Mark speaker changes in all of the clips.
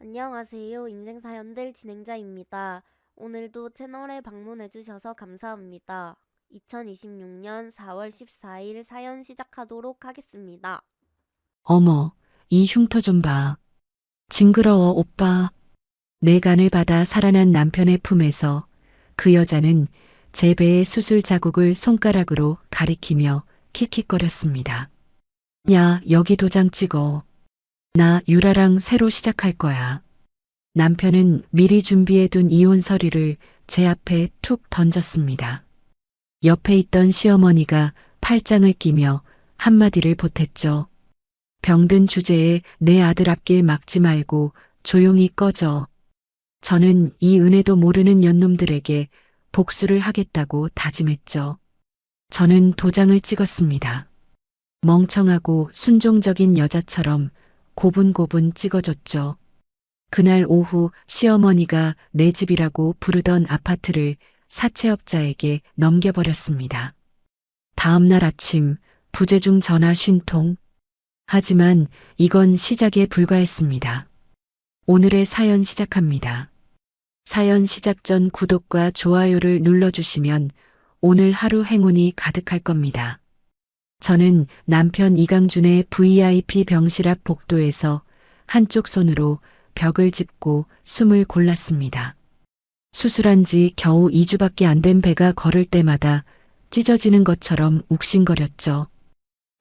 Speaker 1: 안녕하세요. 인생사연들 진행자입니다. 오늘도 채널에 방문해주셔서 감사합니다. 2026년 4월 14일 사연 시작하도록 하겠습니다.
Speaker 2: 어머, 이 흉터 좀 봐. 징그러워, 오빠. 내 간을 받아 살아난 남편의 품에서 그 여자는 제 배의 수술 자국을 손가락으로 가리키며 킥킥거렸습니다. 야, 여기 도장 찍어. 나 유라랑 새로 시작할 거야. 남편은 미리 준비해둔 이혼 서류를 제 앞에 툭 던졌습니다. 옆에 있던 시어머니가 팔짱을 끼며 한마디를 보탰죠. 병든 주제에 내 아들 앞길 막지 말고 조용히 꺼져. 저는 이 은혜도 모르는 년놈들에게 복수를 하겠다고 다짐했죠. 저는 도장을 찍었습니다. 멍청하고 순종적인 여자처럼 고분고분 찍어줬죠. 그날 오후 시어머니가 내 집이라고 부르던 아파트를 사채업자에게 넘겨버렸습니다. 다음 날 아침 부재중 전화 50통. 하지만 이건 시작에 불과했습니다. 오늘의 사연 시작합니다. 사연 시작 전 구독과 좋아요를 눌러주시면 오늘 하루 행운이 가득할 겁니다. 저는 남편 이강준의 VIP 병실 앞 복도에서 한쪽 손으로 벽을 짚고 숨을 골랐습니다. 수술한 지 겨우 2주밖에 안 된 배가 걸을 때마다 찢어지는 것처럼 욱신거렸죠.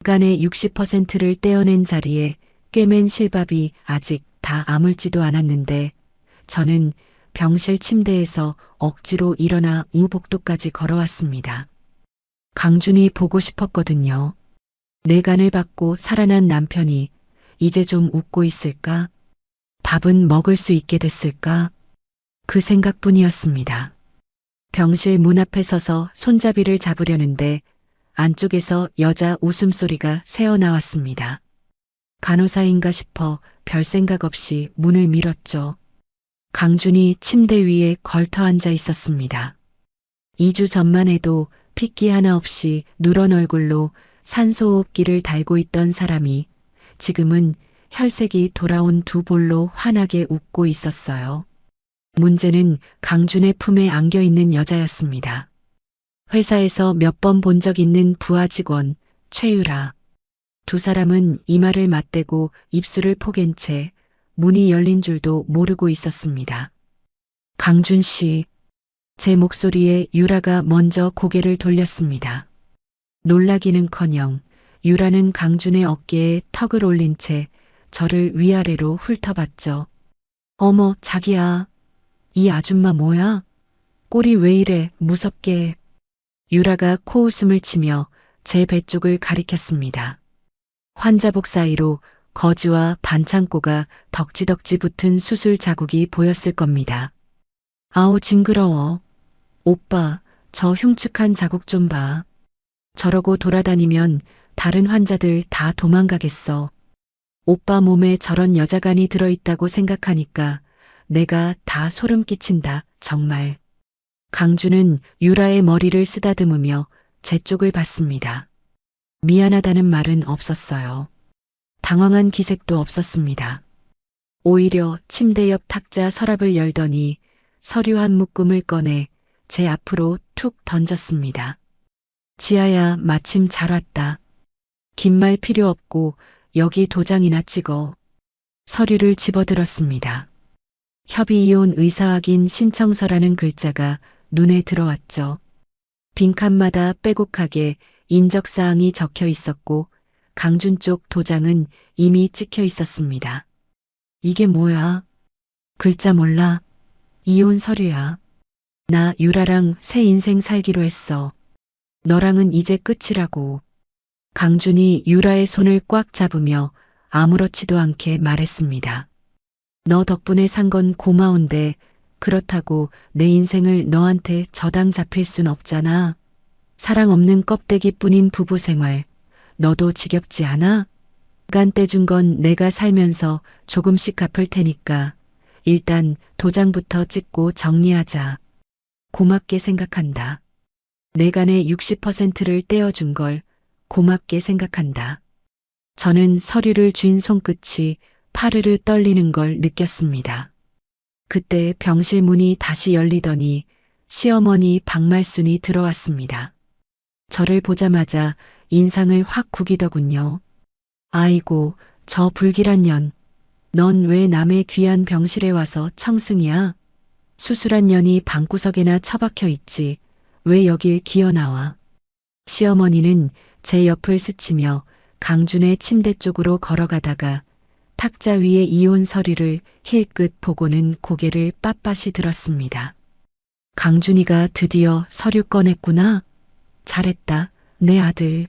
Speaker 2: 간의 60%를 떼어낸 자리에 꿰맨 실밥이 아직 다 아물지도 않았는데 저는 병실 침대에서 억지로 일어나 우복도까지 걸어왔습니다. 강준이 보고 싶었거든요. 내 간을 받고 살아난 남편이 이제 좀 웃고 있을까? 밥은 먹을 수 있게 됐을까? 그 생각뿐이었습니다. 병실 문 앞에 서서 손잡이를 잡으려는데 안쪽에서 여자 웃음소리가 새어나왔습니다. 간호사인가 싶어 별 생각 없이 문을 밀었죠. 강준이 침대 위에 걸터 앉아 있었습니다. 2주 전만 해도 핏기 하나 없이 누런 얼굴로 산소호흡기를 달고 있던 사람이 지금은 혈색이 돌아온 두 볼로 환하게 웃고 있었어요. 문제는 강준의 품에 안겨 있는 여자였습니다. 회사에서 몇 번 본 적 있는 부하 직원 최유라. 두 사람은 이마를 맞대고 입술을 포갠 채 문이 열린 줄도 모르고 있었습니다. 강준 씨. 제 목소리에 유라가 먼저 고개를 돌렸습니다. 놀라기는커녕 유라는 강준의 어깨에 턱을 올린 채 저를 위아래로 훑어봤죠. 어머, 자기야. 이 아줌마 뭐야? 꼴이 왜 이래 무섭게. 유라가 코웃음을 치며 제 배 쪽을 가리켰습니다. 환자복 사이로 거즈와 반창고가 덕지덕지 붙은 수술 자국이 보였을 겁니다. 아우 징그러워. 오빠, 저 흉측한 자국 좀 봐. 저러고 돌아다니면 다른 환자들 다 도망가겠어. 오빠 몸에 저런 여자간이 들어있다고 생각하니까 내가 다 소름 끼친다, 정말. 강준은 유라의 머리를 쓰다듬으며 제 쪽을 봤습니다. 미안하다는 말은 없었어요. 당황한 기색도 없었습니다. 오히려 침대 옆 탁자 서랍을 열더니 서류 한 묶음을 꺼내 제 앞으로 툭 던졌습니다. 지아야, 마침 잘 왔다. 긴 말 필요 없고 여기 도장이나 찍어. 서류를 집어들었습니다. 협의이혼 의사확인 신청서라는 글자가 눈에 들어왔죠. 빈칸마다 빼곡하게 인적사항이 적혀 있었고 강준 쪽 도장은 이미 찍혀 있었습니다. 이게 뭐야? 글자 몰라. 이혼 서류야. 나 유라랑 새 인생 살기로 했어. 너랑은 이제 끝이라고. 강준이 유라의 손을 꽉 잡으며 아무렇지도 않게 말했습니다. 너 덕분에 산 건 고마운데 그렇다고 내 인생을 너한테 저당 잡힐 순 없잖아. 사랑 없는 껍데기뿐인 부부 생활. 너도 지겹지 않아? 간 떼준 건 내가 살면서 조금씩 갚을 테니까 일단 도장부터 찍고 정리하자. 고맙게 생각한다. 내 간의 60%를 떼어준 걸 고맙게 생각한다. 저는 서류를 쥔 손끝이 파르르 떨리는 걸 느꼈습니다. 그때 병실 문이 다시 열리더니 시어머니 박말순이 들어왔습니다. 저를 보자마자 인상을 확 구기더군요. 아이고, 저 불길한 년. 넌 왜 남의 귀한 병실에 와서 청승이야? 수술한 년이 방구석에나 처박혀 있지. 왜 여길 기어나와? 시어머니는 제 옆을 스치며 강준의 침대 쪽으로 걸어가다가 탁자 위에 이혼 서류를 힐끗 보고는 고개를 빳빳이 들었습니다. 강준이가 드디어 서류 꺼냈구나. 잘했다, 내 아들.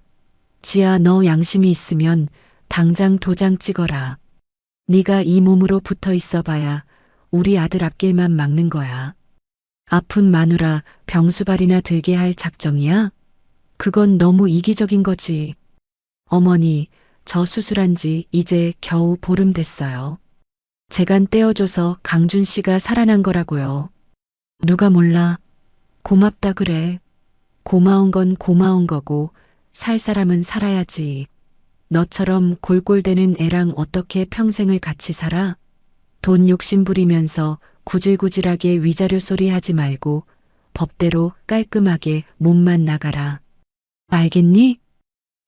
Speaker 2: 지아, 너 양심이 있으면 당장 도장 찍어라. 네가 이 몸으로 붙어 있어봐야 우리 아들 앞길만 막는 거야. 아픈 마누라 병수발이나 들게 할 작정이야? 그건 너무 이기적인 거지. 어머니, 저 수술한 지 이제 겨우 보름 됐어요. 재간 떼어줘서 강준 씨가 살아난 거라고요. 누가 몰라. 고맙다 그래. 고마운 건 고마운 거고 살 사람은 살아야지. 너처럼 골골대는 애랑 어떻게 평생을 같이 살아? 돈 욕심 부리면서 구질구질하게 위자료 소리 하지 말고 법대로 깔끔하게 몸만 나가라. 알겠니?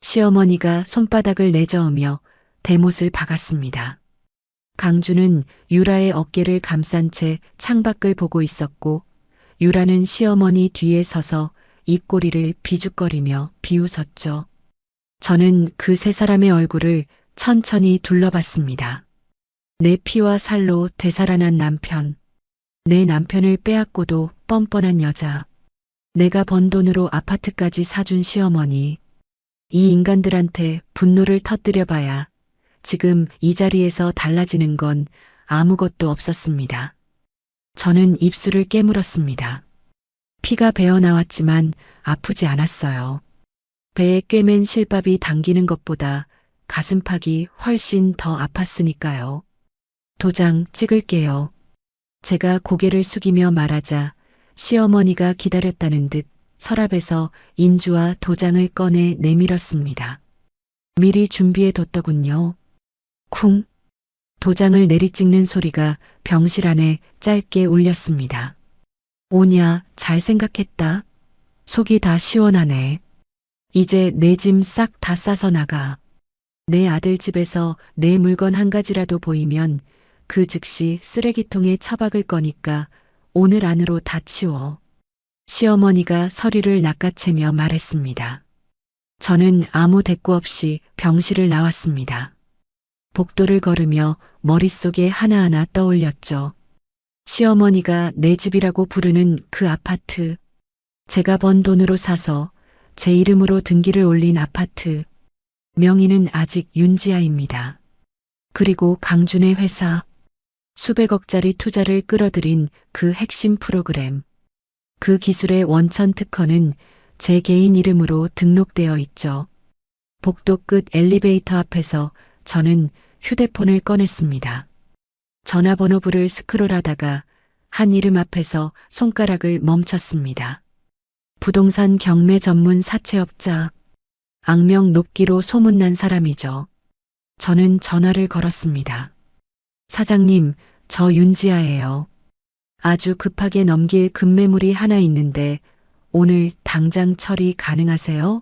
Speaker 2: 시어머니가 손바닥을 내저으며 대못을 박았습니다. 강주는 유라의 어깨를 감싼 채 창밖을 보고 있었고 유라는 시어머니 뒤에 서서 입꼬리를 비죽거리며 비웃었죠. 저는 그 세 사람의 얼굴을 천천히 둘러봤습니다. 내 피와 살로 되살아난 남편, 내 남편을 빼앗고도 뻔뻔한 여자, 내가 번 돈으로 아파트까지 사준 시어머니, 이 인간들한테 분노를 터뜨려봐야 지금 이 자리에서 달라지는 건 아무것도 없었습니다. 저는 입술을 깨물었습니다. 피가 배어 나왔지만 아프지 않았어요. 배에 꿰맨 실밥이 당기는 것보다 가슴팍이 훨씬 더 아팠으니까요. 도장 찍을게요. 제가 고개를 숙이며 말하자 시어머니가 기다렸다는 듯 서랍에서 인주와 도장을 꺼내 내밀었습니다. 미리 준비해뒀더군요. 쿵! 도장을 내리찍는 소리가 병실 안에 짧게 울렸습니다. 오냐, 잘 생각했다. 속이 다 시원하네. 이제 내 짐 싹 다 싸서 나가. 내 아들 집에서 내 물건 한 가지라도 보이면 그 즉시 쓰레기통에 처박을 거니까 오늘 안으로 다 치워. 시어머니가 서류를 낚아채며 말했습니다. 저는 아무 대꾸 없이 병실을 나왔습니다. 복도를 걸으며 머릿속에 하나하나 떠올렸죠. 시어머니가 내 집이라고 부르는 그 아파트, 제가 번 돈으로 사서 제 이름으로 등기를 올린 아파트, 명의는 아직 윤지아입니다. 그리고 강준의 회사, 수백억짜리 투자를 끌어들인 그 핵심 프로그램, 그 기술의 원천 특허는 제 개인 이름으로 등록되어 있죠. 복도 끝 엘리베이터 앞에서 저는 휴대폰을 꺼냈습니다. 전화번호부를 스크롤하다가 한 이름 앞에서 손가락을 멈췄습니다. 부동산 경매 전문 사채업자, 악명 높기로 소문난 사람이죠. 저는 전화를 걸었습니다. 사장님, 저 윤지아예요. 아주 급하게 넘길 급매물이 하나 있는데 오늘 당장 처리 가능하세요?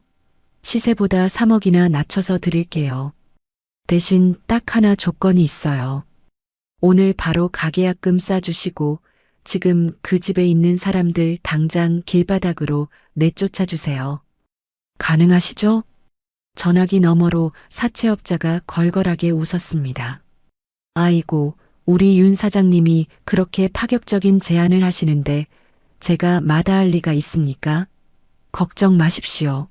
Speaker 2: 시세보다 3억이나 낮춰서 드릴게요. 대신 딱 하나 조건이 있어요. 오늘 바로 가계약금 싸주시고 지금 그 집에 있는 사람들 당장 길바닥으로 내쫓아 주세요. 가능하시죠? 전화기 너머로 사채업자가 걸걸하게 웃었습니다. 아이고, 우리 윤 사장님이 그렇게 파격적인 제안을 하시는데 제가 마다할 리가 있습니까? 걱정 마십시오.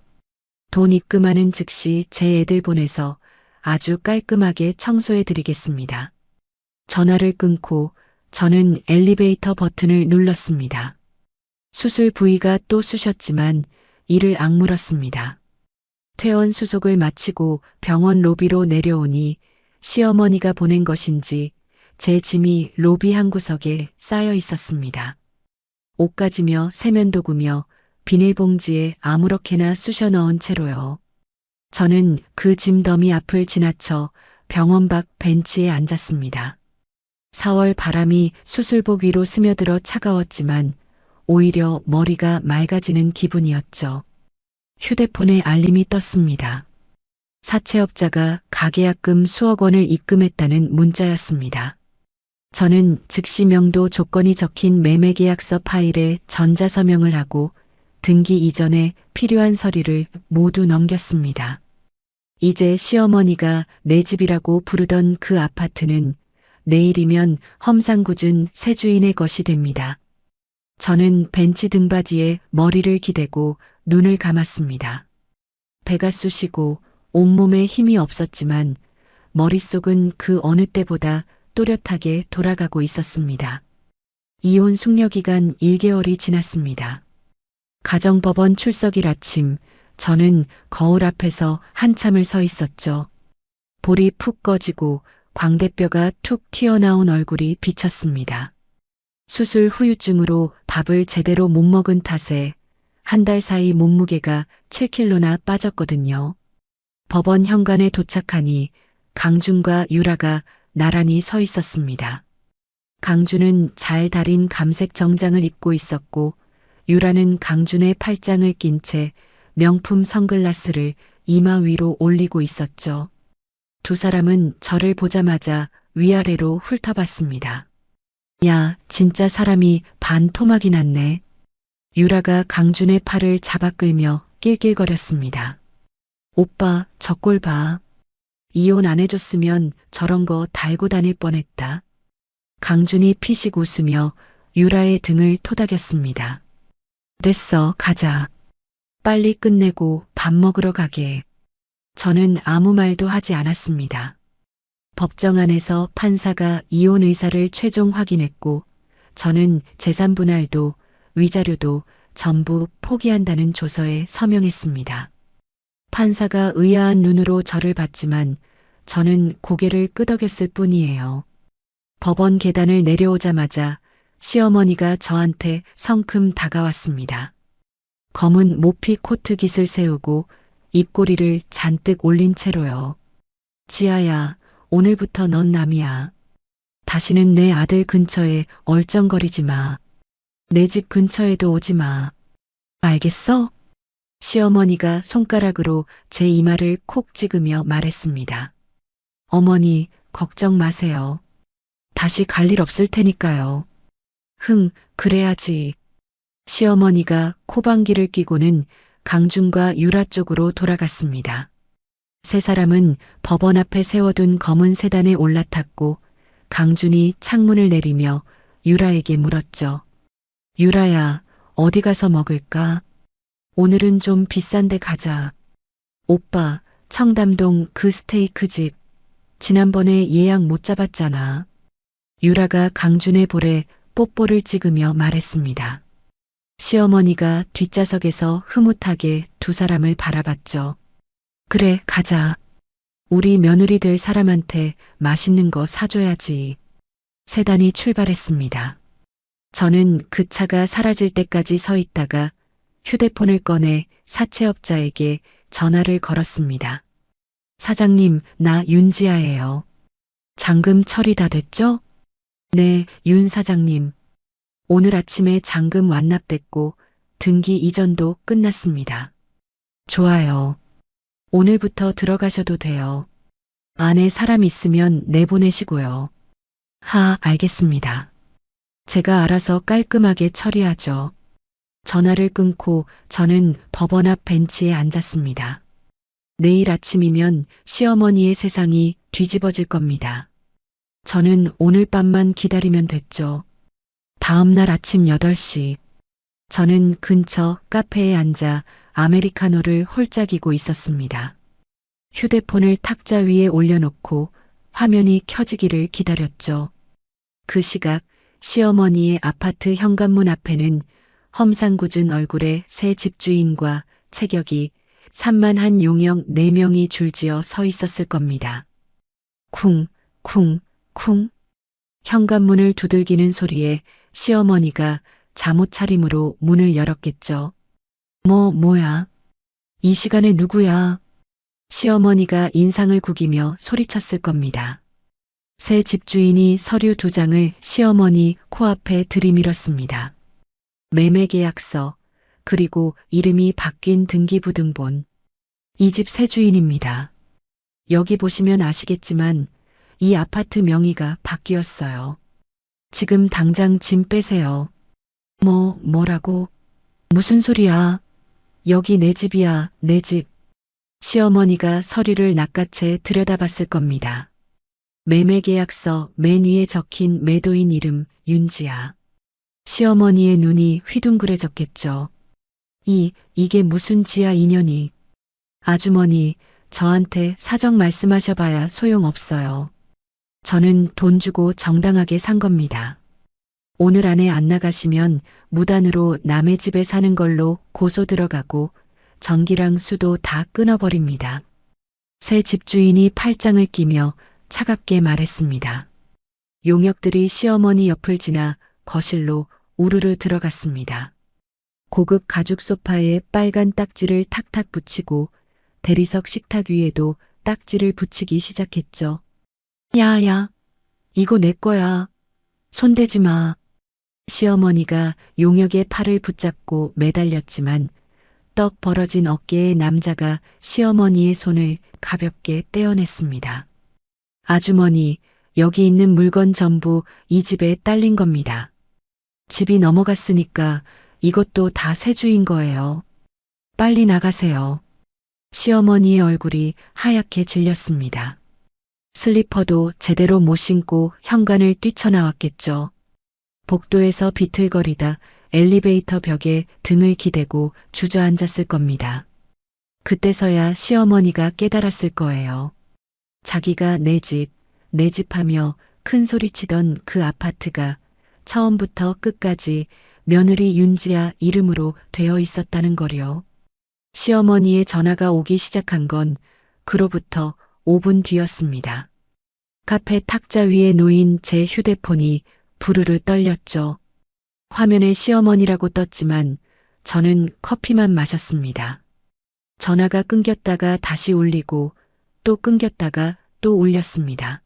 Speaker 2: 돈 입금하는 즉시 제 애들 보내서 아주 깔끔하게 청소해 드리겠습니다. 전화를 끊고 저는 엘리베이터 버튼을 눌렀습니다. 수술 부위가 또 쑤셨지만 이를 악물었습니다. 퇴원 수속을 마치고 병원 로비로 내려오니 시어머니가 보낸 것인지 제 짐이 로비 한 구석에 쌓여 있었습니다. 옷가지며 세면도구며 비닐봉지에 아무렇게나 쑤셔 넣은 채로요. 저는 그 짐더미 앞을 지나쳐 병원 밖 벤치에 앉았습니다. 4월 바람이 수술복 위로 스며들어 차가웠지만 오히려 머리가 맑아지는 기분이었죠. 휴대폰에 알림이 떴습니다. 사채업자가 가계약금 수억 원을 입금했다는 문자였습니다. 저는 즉시 명도 조건이 적힌 매매계약서 파일에 전자서명을 하고 등기 이전에 필요한 서류를 모두 넘겼습니다. 이제 시어머니가 내 집이라고 부르던 그 아파트는 내일이면 험상궂은 새 주인의 것이 됩니다. 저는 벤치 등받이에 머리를 기대고 눈을 감았습니다. 배가 쑤시고 온몸에 힘이 없었지만 머릿속은 그 어느 때보다 또렷하게 돌아가고 있었습니다. 이혼 숙려기간 1개월이 지났습니다. 가정법원 출석일 아침, 저는 거울 앞에서 한참을 서 있었죠. 볼이 푹 꺼지고 광대뼈가 툭 튀어나온 얼굴이 비쳤습니다. 수술 후유증으로 밥을 제대로 못 먹은 탓에 한 달 사이 몸무게가 7kg나 빠졌거든요. 법원 현관에 도착하니 강준과 유라가 나란히 서 있었습니다. 강준은 잘 다린 감색 정장을 입고 있었고 유라는 강준의 팔짱을 낀 채 명품 선글라스를 이마 위로 올리고 있었죠. 두 사람은 저를 보자마자 위아래로 훑어봤습니다. 야, 진짜 사람이 반토막이 났네. 유라가 강준의 팔을 잡아 끌며 낄낄거렸습니다. 오빠, 저 꼴 봐. 이혼 안 해줬으면 저런 거 달고 다닐 뻔했다. 강준이 피식 웃으며 유라의 등을 토닥였습니다. 됐어, 가자. 빨리 끝내고 밥 먹으러 가게. 저는 아무 말도 하지 않았습니다. 법정 안에서 판사가 이혼 의사를 최종 확인했고 저는 재산 분할도 위자료도 전부 포기한다는 조서에 서명했습니다. 판사가 의아한 눈으로 저를 봤지만 저는 고개를 끄덕였을 뿐이에요. 법원 계단을 내려오자마자 시어머니가 저한테 성큼 다가왔습니다. 검은 모피 코트 깃을 세우고 입꼬리를 잔뜩 올린 채로요. 지아야, 오늘부터 넌 남이야. 다시는 내 아들 근처에 얼쩡거리지 마. 내 집 근처에도 오지 마. 알겠어? 시어머니가 손가락으로 제 이마를 콕 찍으며 말했습니다. 어머니, 걱정 마세요. 다시 갈 일 없을 테니까요. 그래야지. 시어머니가 코방귀를 뀌고는 강준과 유라 쪽으로 돌아갔습니다. 세 사람은 법원 앞에 세워둔 검은 세단에 올라탔고 강준이 창문을 내리며 유라에게 물었죠. 유라야, 어디 가서 먹을까? 오늘은 좀 비싼 데 가자. 오빠, 청담동 그 스테이크 집. 지난번에 예약 못 잡았잖아. 유라가 강준의 볼에 뽀뽀를 찍으며 말했습니다. 시어머니가 뒷좌석에서 흐뭇하게 두 사람을 바라봤죠. 그래, 가자. 우리 며느리 될 사람한테 맛있는 거 사줘야지. 세단이 출발했습니다. 저는 그 차가 사라질 때까지 서 있다가 휴대폰을 꺼내 사채업자에게 전화를 걸었습니다. 사장님, 나 윤지아예요. 잔금 처리 다 됐죠? 네, 윤 사장님. 오늘 아침에 잔금 완납됐고 등기 이전도 끝났습니다. 좋아요. 오늘부터 들어가셔도 돼요. 안에 사람 있으면 내보내시고요. 알겠습니다. 제가 알아서 깔끔하게 처리하죠. 전화를 끊고 저는 법원 앞 벤치에 앉았습니다. 내일 아침이면 시어머니의 세상이 뒤집어질 겁니다. 저는 오늘 밤만 기다리면 됐죠. 다음 날 아침 8시, 저는 근처 카페에 앉아 아메리카노를 홀짝이고 있었습니다. 휴대폰을 탁자 위에 올려놓고 화면이 켜지기를 기다렸죠. 그 시각 시어머니의 아파트 현관문 앞에는 험상궂은 얼굴의 새 집주인과 체격이 산만한 용역 4명이 줄지어 서 있었을 겁니다. 쿵, 쿵, 쿵. 현관문을 두들기는 소리에 시어머니가 잠옷 차림으로 문을 열었겠죠. 뭐야? 이 시간에 누구야? 시어머니가 인상을 구기며 소리쳤을 겁니다. 새 집주인이 서류 2장을 시어머니 코앞에 들이밀었습니다. 매매계약서, 그리고 이름이 바뀐 등기부등본. 이 집 새 주인입니다. 여기 보시면 아시겠지만 이 아파트 명의가 바뀌었어요. 지금 당장 짐 빼세요. 뭐라고? 무슨 소리야? 여기 내 집이야, 내 집. 시어머니가 서류를 낚아채 들여다봤을 겁니다. 매매계약서 맨 위에 적힌 매도인 이름 윤지아. 시어머니의 눈이 휘둥그레졌겠죠. 이게 무슨 지하 인연이. 아주머니, 저한테 사정 말씀하셔봐야 소용없어요. 저는 돈 주고 정당하게 산 겁니다. 오늘 안에 안 나가시면 무단으로 남의 집에 사는 걸로 고소 들어가고 전기랑 수도 다 끊어버립니다. 새 집주인이 팔짱을 끼며 차갑게 말했습니다. 용역들이 시어머니 옆을 지나 거실로 우르르 들어갔습니다. 고급 가죽 소파에 빨간 딱지를 탁탁 붙이고 대리석 식탁 위에도 딱지를 붙이기 시작했죠. 야야, 이거 내 거야. 손대지 마. 시어머니가 용역의 팔을 붙잡고 매달렸지만 떡 벌어진 어깨의 남자가 시어머니의 손을 가볍게 떼어냈습니다. 아주머니, 여기 있는 물건 전부 이 집에 딸린 겁니다. 집이 넘어갔으니까 이것도 다 새 주인 거예요. 빨리 나가세요. 시어머니의 얼굴이 하얗게 질렸습니다. 슬리퍼도 제대로 못 신고 현관을 뛰쳐나왔겠죠. 복도에서 비틀거리다 엘리베이터 벽에 등을 기대고 주저앉았을 겁니다. 그때서야 시어머니가 깨달았을 거예요. 자기가 내 집 하며 큰 소리치던 그 아파트가 처음부터 끝까지 며느리 윤지아 이름으로 되어 있었다는 거요. 시어머니의 전화가 오기 시작한 건 그로부터 5분 뒤였습니다. 카페 탁자 위에 놓인 제 휴대폰이 부르르 떨렸죠. 화면에 시어머니라고 떴지만 저는 커피만 마셨습니다. 전화가 끊겼다가 다시 울리고 또 끊겼다가 또 울렸습니다.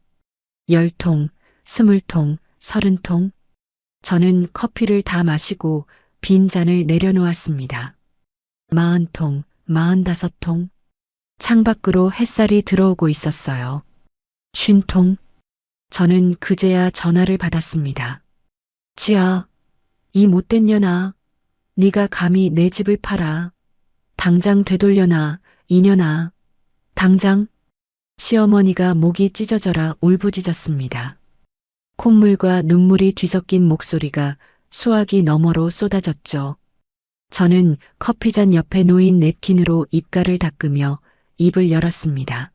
Speaker 2: 10통, 20통, 30통. 저는 커피를 다 마시고 빈 잔을 내려놓았습니다. 40통, 45통. 창밖으로 햇살이 들어오고 있었어요. 50통. 저는 그제야 전화를 받았습니다. 지아, 이 못된 년아, 네가 감히 내 집을 팔아. 당장 되돌려놔, 이년아. 당장. 시어머니가 목이 찢어져라 울부짖었습니다. 콧물과 눈물이 뒤섞인 목소리가 수화기 너머로 쏟아졌죠. 저는 커피잔 옆에 놓인 냅킨으로 입가를 닦으며 입을 열었습니다.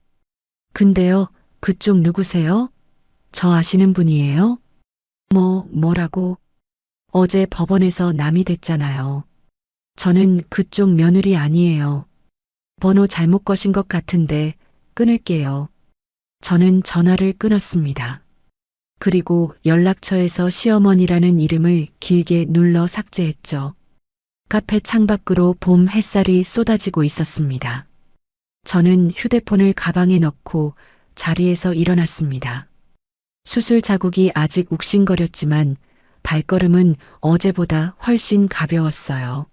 Speaker 2: 근데요, 그쪽 누구세요? 저 아시는 분이에요? 뭐라고? 어제 법원에서 남이 됐잖아요. 저는 그쪽 며느리 아니에요. 번호 잘못 거신 것 같은데 끊을게요. 저는 전화를 끊었습니다. 그리고 연락처에서 시어머니라는 이름을 길게 눌러 삭제했죠. 카페 창밖으로 봄 햇살이 쏟아지고 있었습니다. 저는 휴대폰을 가방에 넣고 자리에서 일어났습니다. 수술 자국이 아직 욱신거렸지만 발걸음은 어제보다 훨씬 가벼웠어요.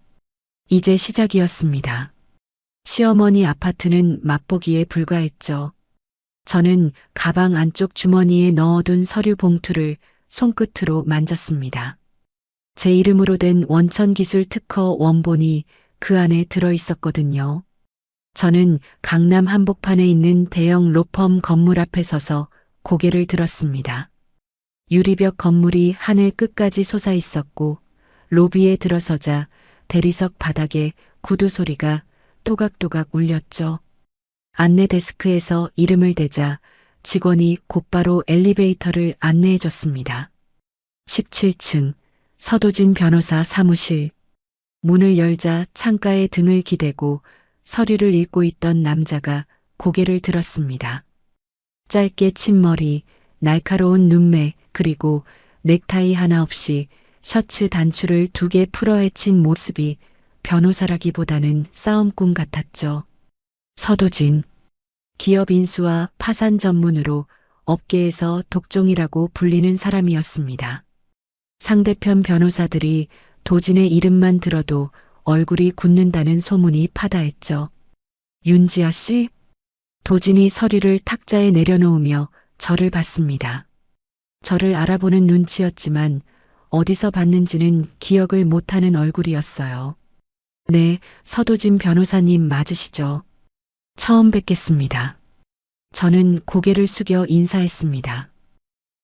Speaker 2: 이제 시작이었습니다. 시어머니 아파트는 맛보기에 불과했죠. 저는 가방 안쪽 주머니에 넣어둔 서류 봉투를 손끝으로 만졌습니다. 제 이름으로 된 원천기술 특허 원본이 그 안에 들어 있었거든요. 저는 강남 한복판에 있는 대형 로펌 건물 앞에 서서 고개를 들었습니다. 유리벽 건물이 하늘 끝까지 솟아 있었고 로비에 들어서자 대리석 바닥에 구두 소리가 또각또각 울렸죠. 안내 데스크에서 이름을 대자 직원이 곧바로 엘리베이터를 안내해 줬습니다. 17층 서도진 변호사 사무실. 문을 열자 창가에 등을 기대고 서류를 읽고 있던 남자가 고개를 들었습니다. 짧게 친 머리, 날카로운 눈매, 그리고 넥타이 하나 없이 셔츠 단추를 2개 풀어 헤친 모습이 변호사라기보다는 싸움꾼 같았죠. 서도진. 기업 인수와 파산 전문으로 업계에서 독종이라고 불리는 사람이었습니다. 상대편 변호사들이 도진의 이름만 들어도 얼굴이 굳는다는 소문이 파다했죠. 윤지아 씨? 도진이 서류를 탁자에 내려놓으며 저를 봤습니다. 저를 알아보는 눈치였지만 어디서 봤는지는 기억을 못하는 얼굴이었어요. 네, 서도진 변호사님 맞으시죠? 처음 뵙겠습니다. 저는 고개를 숙여 인사했습니다.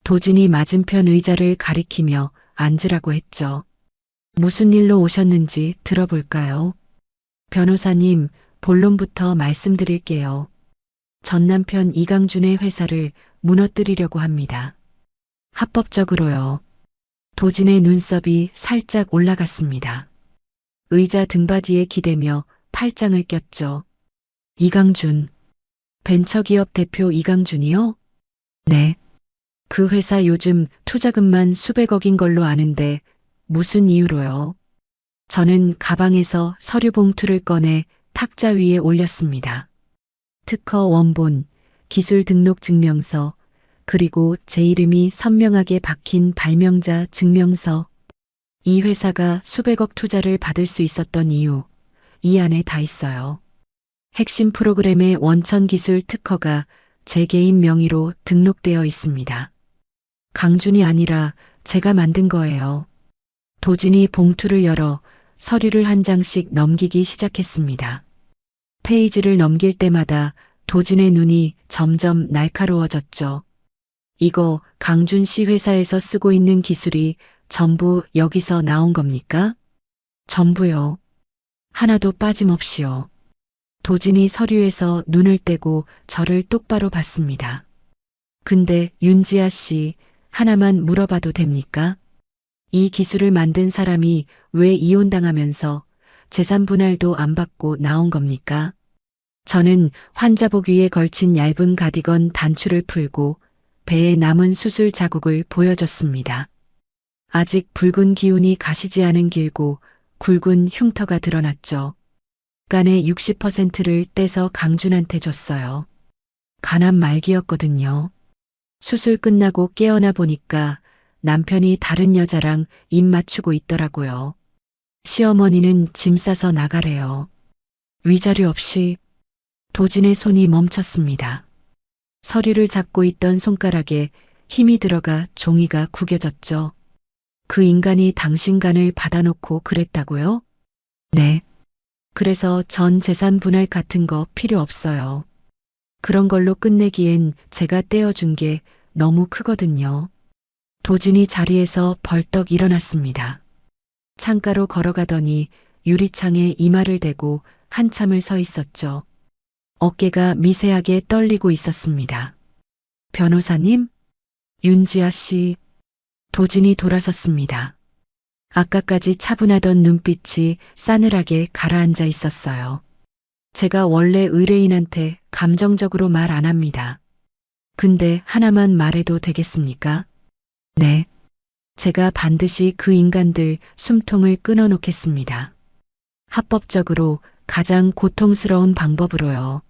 Speaker 2: 도진이 맞은편 의자를 가리키며 앉으라고 했죠. 무슨 일로 오셨는지 들어볼까요? 변호사님, 본론부터 말씀드릴게요. 전 남편 이강준의 회사를 무너뜨리려고 합니다. 합법적으로요. 도진의 눈썹이 살짝 올라갔습니다. 의자 등받이에 기대며 팔짱을 꼈죠. 이강준. 벤처기업 대표 이강준이요? 네. 그 회사 요즘 투자금만 수백억인 걸로 아는데 무슨 이유로요? 저는 가방에서 서류 봉투를 꺼내 탁자 위에 올렸습니다. 특허 원본, 기술 등록 증명서, 그리고 제 이름이 선명하게 박힌 발명자 증명서. 이 회사가 수백억 투자를 받을 수 있었던 이유, 이 안에 다 있어요. 핵심 프로그램의 원천 기술 특허가 제 개인 명의로 등록되어 있습니다. 강준이 아니라 제가 만든 거예요. 도진이 봉투를 열어 서류를 한 장씩 넘기기 시작했습니다. 페이지를 넘길 때마다 도진의 눈이 점점 날카로워졌죠. 이거 강준 씨 회사에서 쓰고 있는 기술이 전부 여기서 나온 겁니까? 전부요. 하나도 빠짐없이요. 도진이 서류에서 눈을 떼고 저를 똑바로 봤습니다. 근데 윤지아 씨, 하나만 물어봐도 됩니까? 이 기술을 만든 사람이 왜 이혼당하면서 재산 분할도 안 받고 나온 겁니까? 저는 환자복 위에 걸친 얇은 가디건 단추를 풀고 배에 남은 수술 자국을 보여줬습니다. 아직 붉은 기운이 가시지 않은 길고 굵은 흉터가 드러났죠. 간의 60%를 떼서 강준한테 줬어요. 간암 말기였거든요. 수술 끝나고 깨어나 보니까 남편이 다른 여자랑 입 맞추고 있더라고요. 시어머니는 짐 싸서 나가래요. 위자료 없이. 도진의 손이 멈췄습니다. 서류를 잡고 있던 손가락에 힘이 들어가 종이가 구겨졌죠. 그 인간이 당신 간을 받아놓고 그랬다고요? 네. 그래서 전 재산 분할 같은 거 필요 없어요. 그런 걸로 끝내기엔 제가 떼어준 게 너무 크거든요. 도진이 자리에서 벌떡 일어났습니다. 창가로 걸어가더니 유리창에 이마를 대고 한참을 서 있었죠. 어깨가 미세하게 떨리고 있었습니다. 변호사님? 윤지아 씨. 도진이 돌아섰습니다. 아까까지 차분하던 눈빛이 싸늘하게 가라앉아 있었어요. 제가 원래 의뢰인한테 감정적으로 말 안 합니다. 근데 하나만 말해도 되겠습니까? 네. 제가 반드시 그 인간들 숨통을 끊어놓겠습니다. 합법적으로 가장 고통스러운 방법으로요.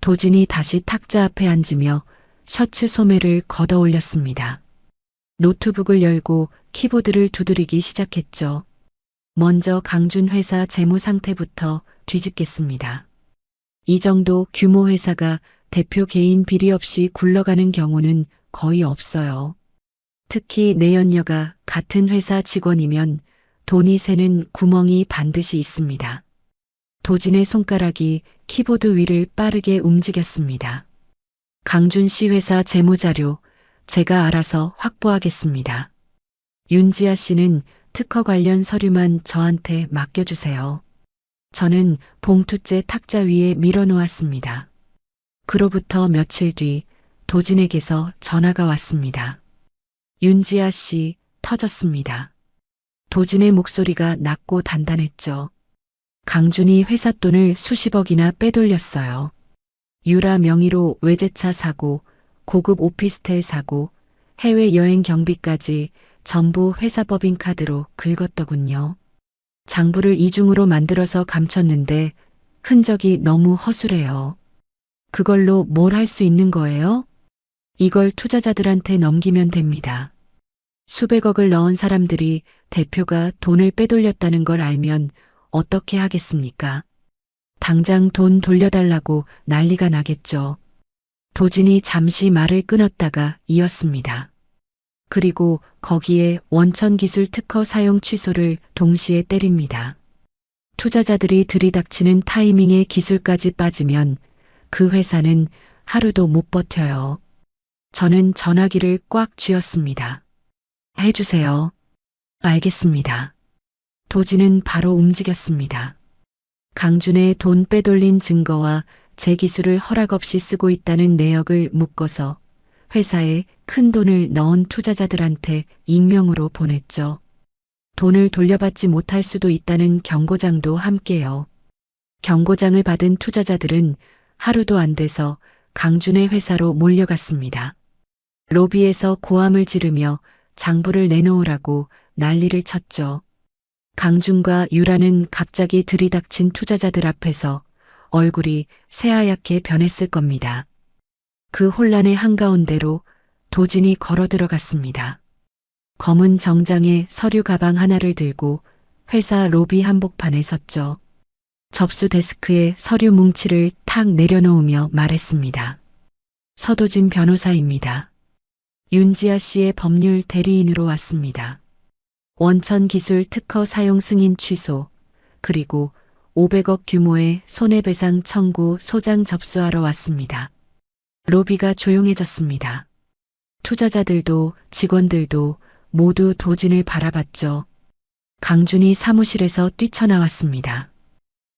Speaker 2: 도진이 다시 탁자 앞에 앉으며 셔츠 소매를 걷어 올렸습니다. 노트북을 열고 키보드를 두드리기 시작했죠. 먼저 강준 회사 재무 상태부터 뒤집겠습니다. 이 정도 규모 회사가 대표 개인 비리 없이 굴러가는 경우는 거의 없어요. 특히 내연녀가 같은 회사 직원이면 돈이 새는 구멍이 반드시 있습니다. 도진의 손가락이 키보드 위를 빠르게 움직였습니다. 강준 씨 회사 재무자료 제가 알아서 확보하겠습니다. 윤지아 씨는 특허 관련 서류만 저한테 맡겨주세요. 저는 봉투째 탁자 위에 밀어놓았습니다. 그로부터 며칠 뒤 도진에게서 전화가 왔습니다. 윤지아 씨 터졌습니다. 도진의 목소리가 낮고 단단했죠. 강준이 회사 돈을 수십억이나 빼돌렸어요. 유라 명의로 외제차 사고, 고급 오피스텔 사고, 해외여행 경비까지 전부 회사 법인카드로 긁었더군요. 장부를 이중으로 만들어서 감췄는데 흔적이 너무 허술해요. 그걸로 뭘 할 수 있는 거예요? 이걸 투자자들한테 넘기면 됩니다. 수백억을 넣은 사람들이 대표가 돈을 빼돌렸다는 걸 알면 어떻게 하겠습니까? 당장 돈 돌려달라고 난리가 나겠죠. 도진이 잠시 말을 끊었다가 이었습니다. 그리고 거기에 원천기술 특허 사용 취소를 동시에 때립니다. 투자자들이 들이닥치는 타이밍에 기술까지 빠지면 그 회사는 하루도 못 버텨요. 저는 전화기를 꽉 쥐었습니다. 해주세요. 알겠습니다. 도진은 바로 움직였습니다. 강준의 돈 빼돌린 증거와 제 기술을 허락 없이 쓰고 있다는 내역을 묶어서 회사에 큰 돈을 넣은 투자자들한테 익명으로 보냈죠. 돈을 돌려받지 못할 수도 있다는 경고장도 함께요. 경고장을 받은 투자자들은 하루도 안 돼서 강준의 회사로 몰려갔습니다. 로비에서 고함을 지르며 장부를 내놓으라고 난리를 쳤죠. 강준과 유라는 갑자기 들이닥친 투자자들 앞에서 얼굴이 새하얗게 변했을 겁니다. 그 혼란의 한가운데로 도진이 걸어 들어갔습니다. 검은 정장에 서류 가방 하나를 들고 회사 로비 한복판에 섰죠. 접수 데스크에 서류 뭉치를 탁 내려놓으며 말했습니다. 서도진 변호사입니다. 윤지아 씨의 법률 대리인으로 왔습니다. 원천기술 특허 사용 승인 취소, 그리고 500억 규모의 손해배상 청구 소장 접수하러 왔습니다. 로비가 조용해졌습니다. 투자자들도 직원들도 모두 도진을 바라봤죠. 강준이 사무실에서 뛰쳐나왔습니다.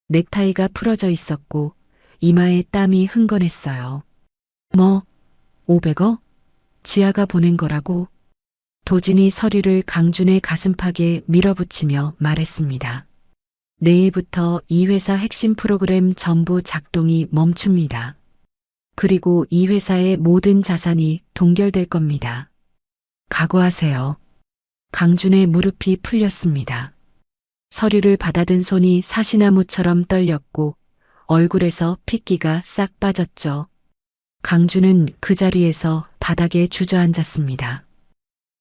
Speaker 2: 넥타이가 풀어져 있었고 이마에 땀이 흥건했어요. 500억? 지아가 보낸 거라고? 도진이 서류를 강준의 가슴팍에 밀어붙이며 말했습니다. 내일부터 이 회사 핵심 프로그램 전부 작동이 멈춥니다. 그리고 이 회사의 모든 자산이 동결될 겁니다. 각오하세요. 강준의 무릎이 풀렸습니다. 서류를 받아든 손이 사시나무처럼 떨렸고 얼굴에서 핏기가 싹 빠졌죠. 강준은 그 자리에서 바닥에 주저앉았습니다.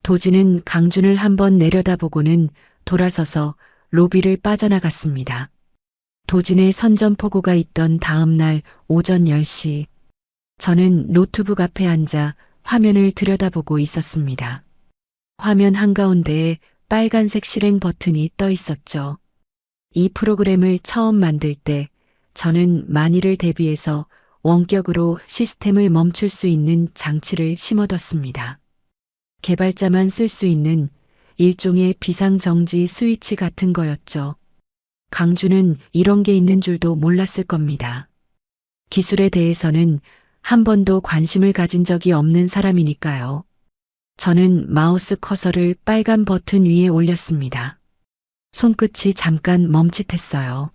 Speaker 2: 도진은 강준을 한번 내려다보고는 돌아서서 로비를 빠져나갔습니다. 도진의 선전포고가 있던 다음 날 오전 10시, 저는 노트북 앞에 앉아 화면을 들여다보고 있었습니다. 화면 한가운데에 빨간색 실행 버튼이 떠 있었죠. 이 프로그램을 처음 만들 때 저는 만일을 대비해서 원격으로 시스템을 멈출 수 있는 장치를 심어뒀습니다. 개발자만 쓸 수 있는 일종의 비상정지 스위치 같은 거였죠. 강준은 이런 게 있는 줄도 몰랐을 겁니다. 기술에 대해서는 한 번도 관심을 가진 적이 없는 사람이니까요. 저는 마우스 커서를 빨간 버튼 위에 올렸습니다. 손끝이 잠깐 멈칫했어요.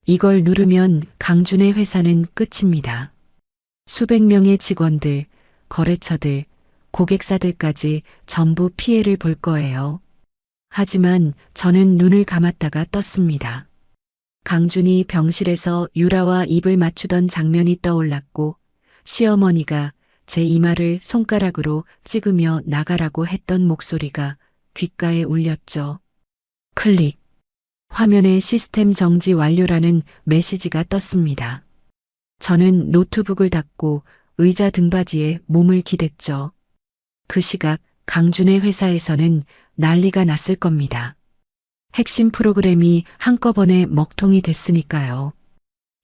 Speaker 2: 이걸 누르면 강준의 회사는 끝입니다. 수백 명의 직원들, 거래처들, 고객사들까지 전부 피해를 볼 거예요. 하지만 저는 눈을 감았다가 떴습니다. 강준이 병실에서 유라와 입을 맞추던 장면이 떠올랐고 시어머니가 제 이마를 손가락으로 찍으며 나가라고 했던 목소리가 귓가에 울렸죠. 클릭. 화면에 시스템 정지 완료라는 메시지가 떴습니다. 저는 노트북을 닫고 의자 등받이에 몸을 기댔죠. 그 시각 강준의 회사에서는 난리가 났을 겁니다. 핵심 프로그램이 한꺼번에 먹통이 됐으니까요.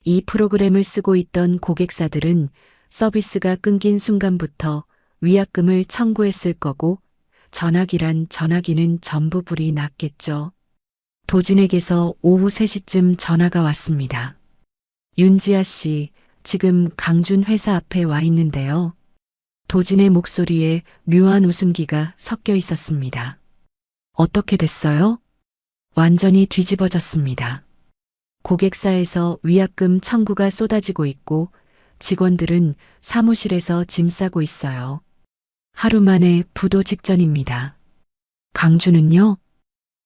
Speaker 2: 이 프로그램을 쓰고 있던 고객사들은 서비스가 끊긴 순간부터 위약금을 청구했을 거고 전화기란 전화기는 전부 불이 났겠죠. 도진에게서 오후 3시쯤 전화가 왔습니다. 윤지아 씨, 지금 강준 회사 앞에 와 있는데요. 도진의 목소리에 묘한 웃음기가 섞여 있었습니다. 어떻게 됐어요? 완전히 뒤집어졌습니다. 고객사에서 위약금 청구가 쏟아지고 있고 직원들은 사무실에서 짐 싸고 있어요. 하루 만에 부도 직전입니다. 강준은요?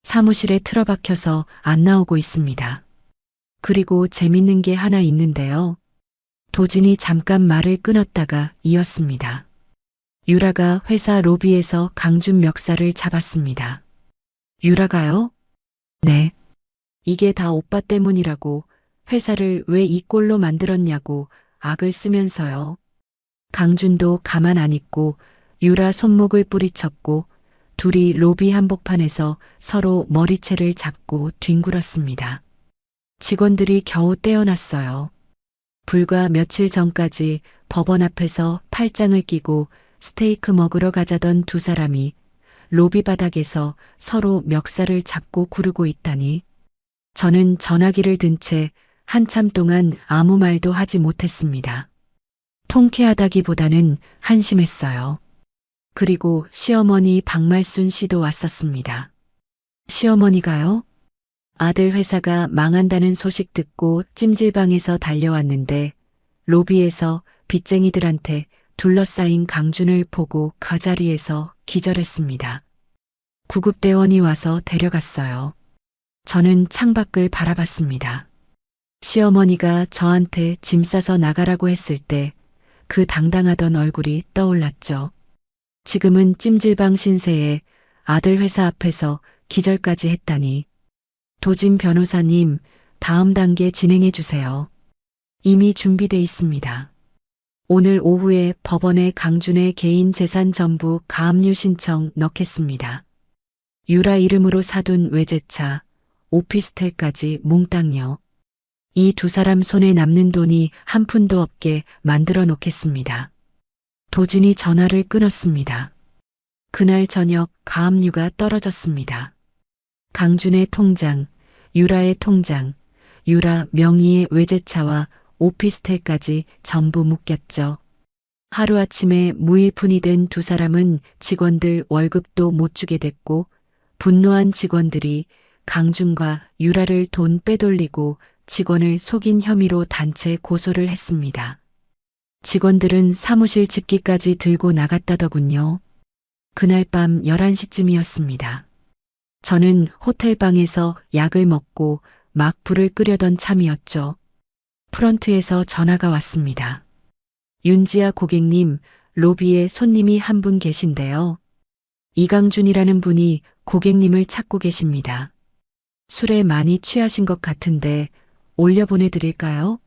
Speaker 2: 사무실에 틀어박혀서 안 나오고 있습니다. 그리고 재밌는 게 하나 있는데요. 도진이 잠깐 말을 끊었다가 이었습니다. 유라가 회사 로비에서 강준 멱살을 잡았습니다. 유라가요? 네. 이게 다 오빠 때문이라고 회사를 왜 이 꼴로 만들었냐고 악을 쓰면서요. 강준도 가만 안 있고 유라 손목을 뿌리쳤고 둘이 로비 한복판에서 서로 머리채를 잡고 뒹굴었습니다. 직원들이 겨우 떼어놨어요. 불과 며칠 전까지 법원 앞에서 팔짱을 끼고 스테이크 먹으러 가자던 두 사람이 로비 바닥에서 서로 멱살을 잡고 구르고 있다니. 저는 전화기를 든 채 한참 동안 아무 말도 하지 못했습니다. 통쾌하다기보다는 한심했어요. 그리고 시어머니 박말순 씨도 왔었습니다. 시어머니가요? 아들 회사가 망한다는 소식 듣고 찜질방에서 달려왔는데 로비에서 빚쟁이들한테 둘러싸인 강준을 보고 그 자리에서 기절했습니다. 구급대원이 와서 데려갔어요. 저는 창밖을 바라봤습니다. 시어머니가 저한테 짐 싸서 나가라고 했을 때 그 당당하던 얼굴이 떠올랐죠. 지금은 찜질방 신세에 아들 회사 앞에서 기절까지 했다니. 도진 변호사님, 다음 단계 진행해 주세요. 이미 준비돼 있습니다. 오늘 오후에 법원에 강준의 개인 재산 전부 가압류 신청 넣겠습니다. 유라 이름으로 사둔 외제차, 오피스텔까지 몽땅요. 이 두 사람 손에 남는 돈이 한 푼도 없게 만들어 놓겠습니다. 도진이 전화를 끊었습니다. 그날 저녁 가압류가 떨어졌습니다. 강준의 통장, 유라의 통장, 유라 명의의 외제차와 오피스텔까지 전부 묶였죠. 하루아침에 무일푼이 된 두 사람은 직원들 월급도 못 주게 됐고 분노한 직원들이 강준과 유라를 돈 빼돌리고 직원을 속인 혐의로 단체 고소를 했습니다. 직원들은 사무실 집기까지 들고 나갔다더군요. 그날 밤 11시쯤이었습니다. 저는 호텔방에서 약을 먹고 막 불을 끄려던 참이었죠. 프런트에서 전화가 왔습니다. 윤지아 고객님, 로비에 손님이 한 분 계신데요. 이강준이라는 분이 고객님을 찾고 계십니다. 술에 많이 취하신 것 같은데 올려보내드릴까요?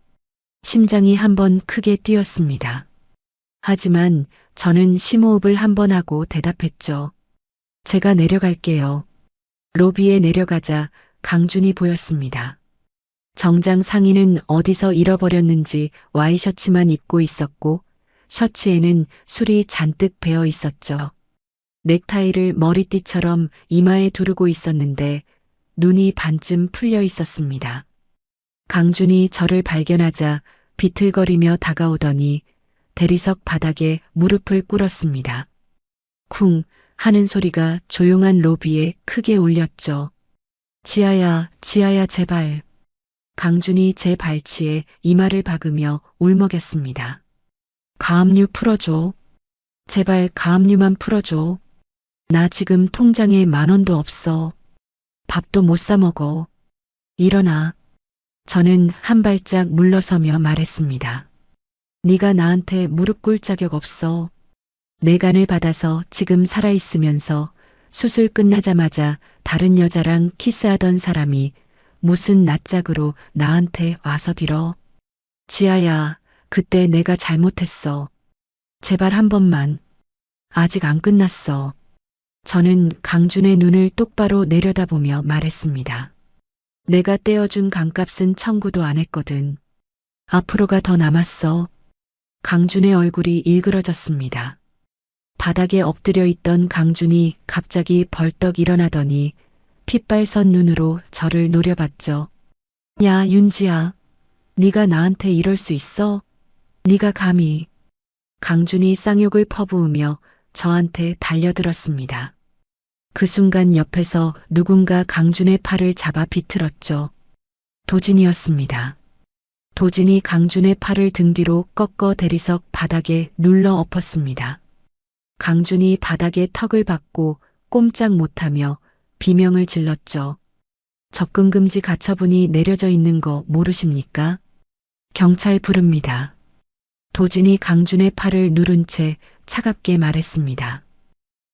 Speaker 2: 심장이 한번 크게 뛰었습니다. 하지만 저는 심호흡을 한번 하고 대답했죠. 제가 내려갈게요. 로비에 내려가자 강준이 보였습니다. 정장 상의는 어디서 잃어버렸는지 와이셔츠만 입고 있었고 셔츠에는 술이 잔뜩 배어 있었죠. 넥타이를 머리띠처럼 이마에 두르고 있었는데 눈이 반쯤 풀려 있었습니다. 강준이 저를 발견하자 비틀거리며 다가오더니 대리석 바닥에 무릎을 꿇었습니다. 쿵 하는 소리가 조용한 로비에 크게 울렸죠. 지아야, 지아야 제발. 강준이 제 발치에 이마를 박으며 울먹였습니다. 가압류 풀어줘. 제발 가압류만 풀어줘. 나 지금 통장에 10,000원도 없어. 밥도 못 사 먹어. 일어나. 저는 한 발짝 물러서며 말했습니다. 네가 나한테 무릎 꿇을 자격 없어. 내 간을 받아서 지금 살아있으면서 수술 끝나자마자 다른 여자랑 키스하던 사람이 무슨 낯짝으로 나한테 와서 빌어. 지아야, 그때 내가 잘못했어. 제발 한 번만. 아직 안 끝났어. 저는 강준의 눈을 똑바로 내려다보며 말했습니다. 내가 떼어준 강값은 청구도 안 했거든. 앞으로가 더 남았어. 강준의 얼굴이 일그러졌습니다. 바닥에 엎드려 있던 강준이 갑자기 벌떡 일어나더니 핏발선 눈으로 저를 노려봤죠. 야, 윤지야. 네가 나한테 이럴 수 있어? 네가 감히. 강준이 쌍욕을 퍼부으며 저한테 달려들었습니다. 그 순간 옆에서 누군가 강준의 팔을 잡아 비틀었죠. 도진이었습니다. 도진이 강준의 팔을 등 뒤로 꺾어 대리석 바닥에 눌러 엎었습니다. 강준이 바닥에 턱을 박고 꼼짝 못하며 비명을 질렀죠. 접근금지 가처분이 내려져 있는 거 모르십니까? 경찰 부릅니다. 도진이 강준의 팔을 누른 채 차갑게 말했습니다.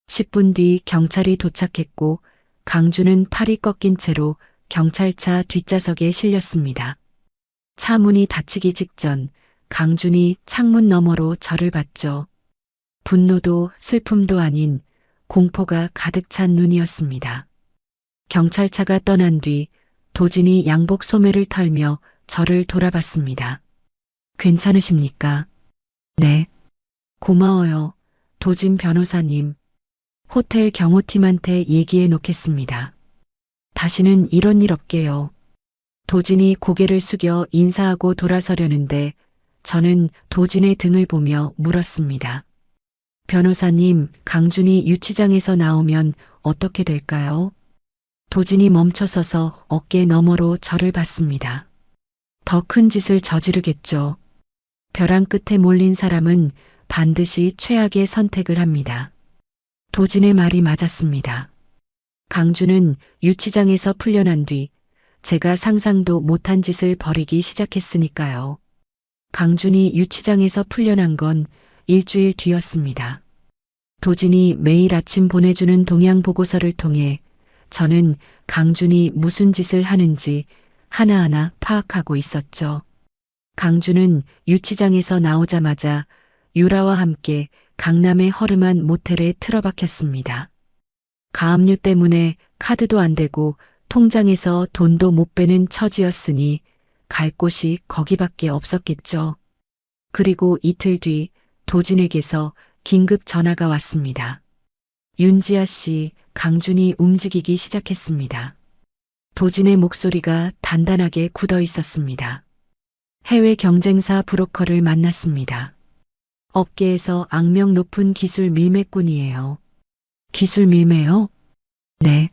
Speaker 2: 10분 뒤 경찰이 도착했고 강준은 팔이 꺾인 채로 경찰차 뒷좌석에 실렸습니다. 차 문이 닫히기 직전 강준이 창문 너머로 저를 봤죠. 분노도 슬픔도 아닌 공포가 가득 찬 눈이었습니다. 경찰차가 떠난 뒤 도진이 양복 소매를 털며 저를 돌아봤습니다. 괜찮으십니까? 네. 고마워요. 도진 변호사님. 호텔 경호팀한테 얘기해 놓겠습니다. 다시는 이런 일 없게요. 도진이 고개를 숙여 인사하고 돌아서려는데 저는 도진의 등을 보며 물었습니다. 변호사님, 강준이 유치장에서 나오면 어떻게 될까요? 도진이 멈춰서서 어깨 너머로 저를 봤습니다. 더 큰 짓을 저지르겠죠. 벼랑 끝에 몰린 사람은 반드시 최악의 선택을 합니다. 도진의 말이 맞았습니다. 강준은 유치장에서 풀려난 뒤 제가 상상도 못한 짓을 벌이기 시작했으니까요. 강준이 유치장에서 풀려난 건 일주일 뒤였습니다. 도진이 매일 아침 보내주는 동향 보고서를 통해 저는 강준이 무슨 짓을 하는지 하나하나 파악하고 있었죠. 강준은 유치장에서 나오자마자 유라와 함께 강남의 허름한 모텔에 틀어박혔습니다. 가압류 때문에 카드도 안 되고 통장에서 돈도 못 빼는 처지였으니 갈 곳이 거기밖에 없었겠죠. 그리고 이틀 뒤 도진에게서 긴급 전화가 왔습니다. 윤지아 씨, 강준이 움직이기 시작했습니다. 도진의 목소리가 단단하게 굳어 있었습니다. 해외 경쟁사 브로커를 만났습니다. 업계에서 악명 높은 기술 밀매꾼이에요. 기술 밀매요? 네.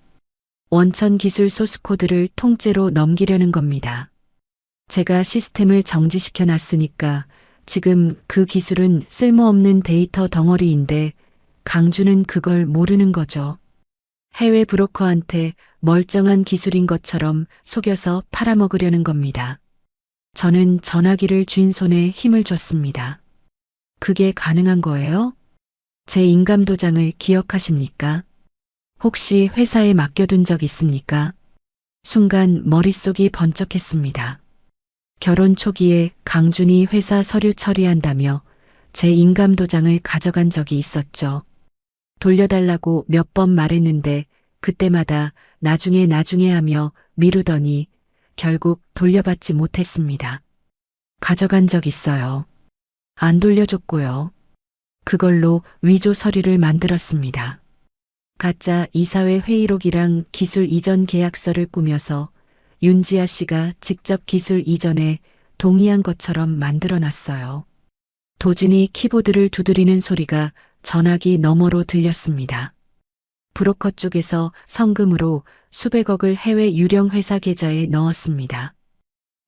Speaker 2: 원천 기술 소스코드를 통째로 넘기려는 겁니다. 제가 시스템을 정지시켜 놨으니까 지금 그 기술은 쓸모없는 데이터 덩어리인데 강준은 그걸 모르는 거죠. 해외 브로커한테 멀쩡한 기술인 것처럼 속여서 팔아먹으려는 겁니다. 저는 전화기를 쥔 손에 힘을 줬습니다. 그게 가능한 거예요? 제 인감 도장을 기억하십니까? 혹시 회사에 맡겨둔 적 있습니까? 순간 머릿속이 번쩍했습니다. 결혼 초기에 강준이 회사 서류 처리한다며 제 인감 도장을 가져간 적이 있었죠. 돌려달라고 몇 번 말했는데 그때마다 나중에 하며 미루더니 결국 돌려받지 못했습니다. 가져간 적 있어요. 안 돌려줬고요. 그걸로 위조 서류를 만들었습니다. 가짜 이사회 회의록이랑 기술 이전 계약서를 꾸며서 윤지아 씨가 직접 기술 이전에 동의한 것처럼 만들어놨어요. 도진이 키보드를 두드리는 소리가 전화기 너머로 들렸습니다. 브로커 쪽에서 성금으로 수백억을 해외 유령 회사 계좌에 넣었습니다.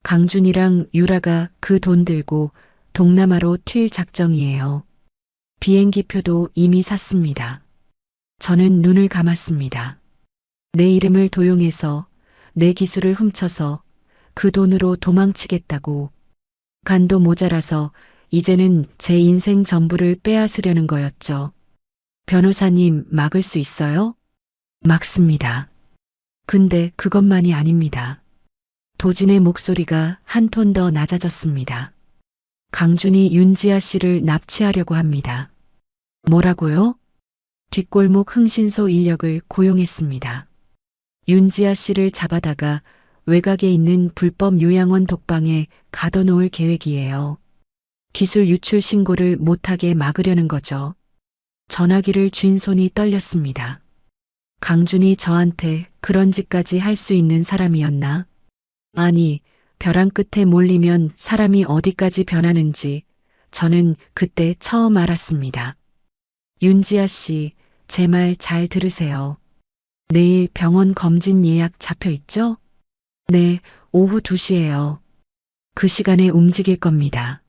Speaker 2: 강준이랑 유라가 그 돈 들고 동남아로 튈 작정이에요. 비행기표도 이미 샀습니다. 저는 눈을 감았습니다. 내 이름을 도용해서 내 기술을 훔쳐서 그 돈으로 도망치겠다고. 간도 모자라서 이제는 제 인생 전부를 빼앗으려는 거였죠. 변호사님, 막을 수 있어요? 막습니다. 근데 그것만이 아닙니다. 도진의 목소리가 한 톤 더 낮아졌습니다. 강준이 윤지아 씨를 납치하려고 합니다. 뭐라고요? 뒷골목 흥신소 인력을 고용했습니다. 윤지아 씨를 잡아다가 외곽에 있는 불법 요양원 독방에 가둬놓을 계획이에요. 기술 유출 신고를 못하게 막으려는 거죠. 전화기를 쥔 손이 떨렸습니다. 강준이 저한테 그런 짓까지 할 수 있는 사람이었나? 아니, 벼랑 끝에 몰리면 사람이 어디까지 변하는지 저는 그때 처음 알았습니다. 윤지아 씨, 제 말 잘 들으세요. 내일 병원 검진 예약 잡혀 있죠? 네, 오후 2시예요. 그 시간에 움직일 겁니다.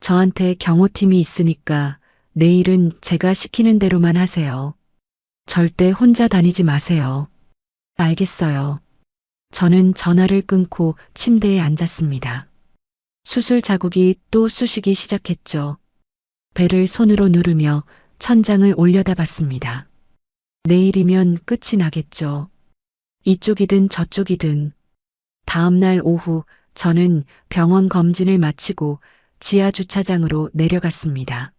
Speaker 2: 저한테 경호팀이 있으니까 내일은 제가 시키는 대로만 하세요. 절대 혼자 다니지 마세요. 알겠어요. 저는 전화를 끊고 침대에 앉았습니다. 수술 자국이 또 쑤시기 시작했죠. 배를 손으로 누르며 천장을 올려다봤습니다. 내일이면 끝이 나겠죠. 이쪽이든 저쪽이든. 다음 날 오후 저는 병원 검진을 마치고 지하 주차장으로 내려갔습니다.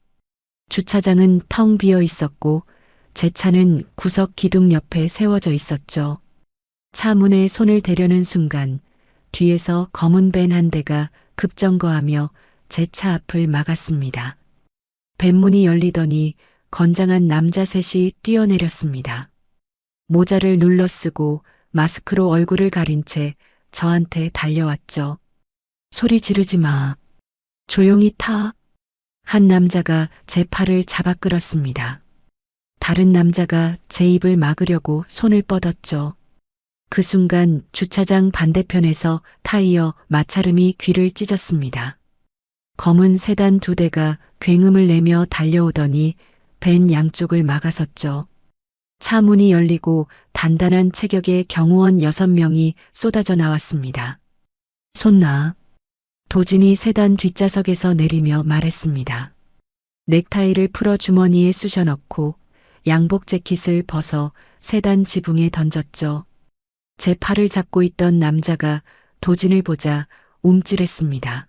Speaker 2: 주차장은 텅 비어 있었고 제 차는 구석 기둥 옆에 세워져 있었죠. 차 문에 손을 대려는 순간 뒤에서 검은 밴 한 대가 급정거하며 제 차 앞을 막았습니다. 밴문이 열리더니 건장한 남자 셋이 뛰어내렸습니다. 모자를 눌러 쓰고 마스크로 얼굴을 가린 채 저한테 달려왔죠. 소리 지르지 마. 조용히 타. 한 남자가 제 팔을 잡아 끌었습니다. 다른 남자가 제 입을 막으려고 손을 뻗었죠. 그 순간 주차장 반대편에서 타이어 마찰음이 귀를 찢었습니다. 검은 세단 2대가 굉음을 내며 달려오더니 밴 양쪽을 막아섰죠. 차 문이 열리고 단단한 체격의 경호원 6명이 쏟아져 나왔습니다. 손 놔. 도진이 세단 뒷좌석에서 내리며 말했습니다. 넥타이를 풀어 주머니에 쑤셔 넣고 양복 재킷을 벗어 세단 지붕에 던졌죠. 제 팔을 잡고 있던 남자가 도진을 보자 움찔했습니다.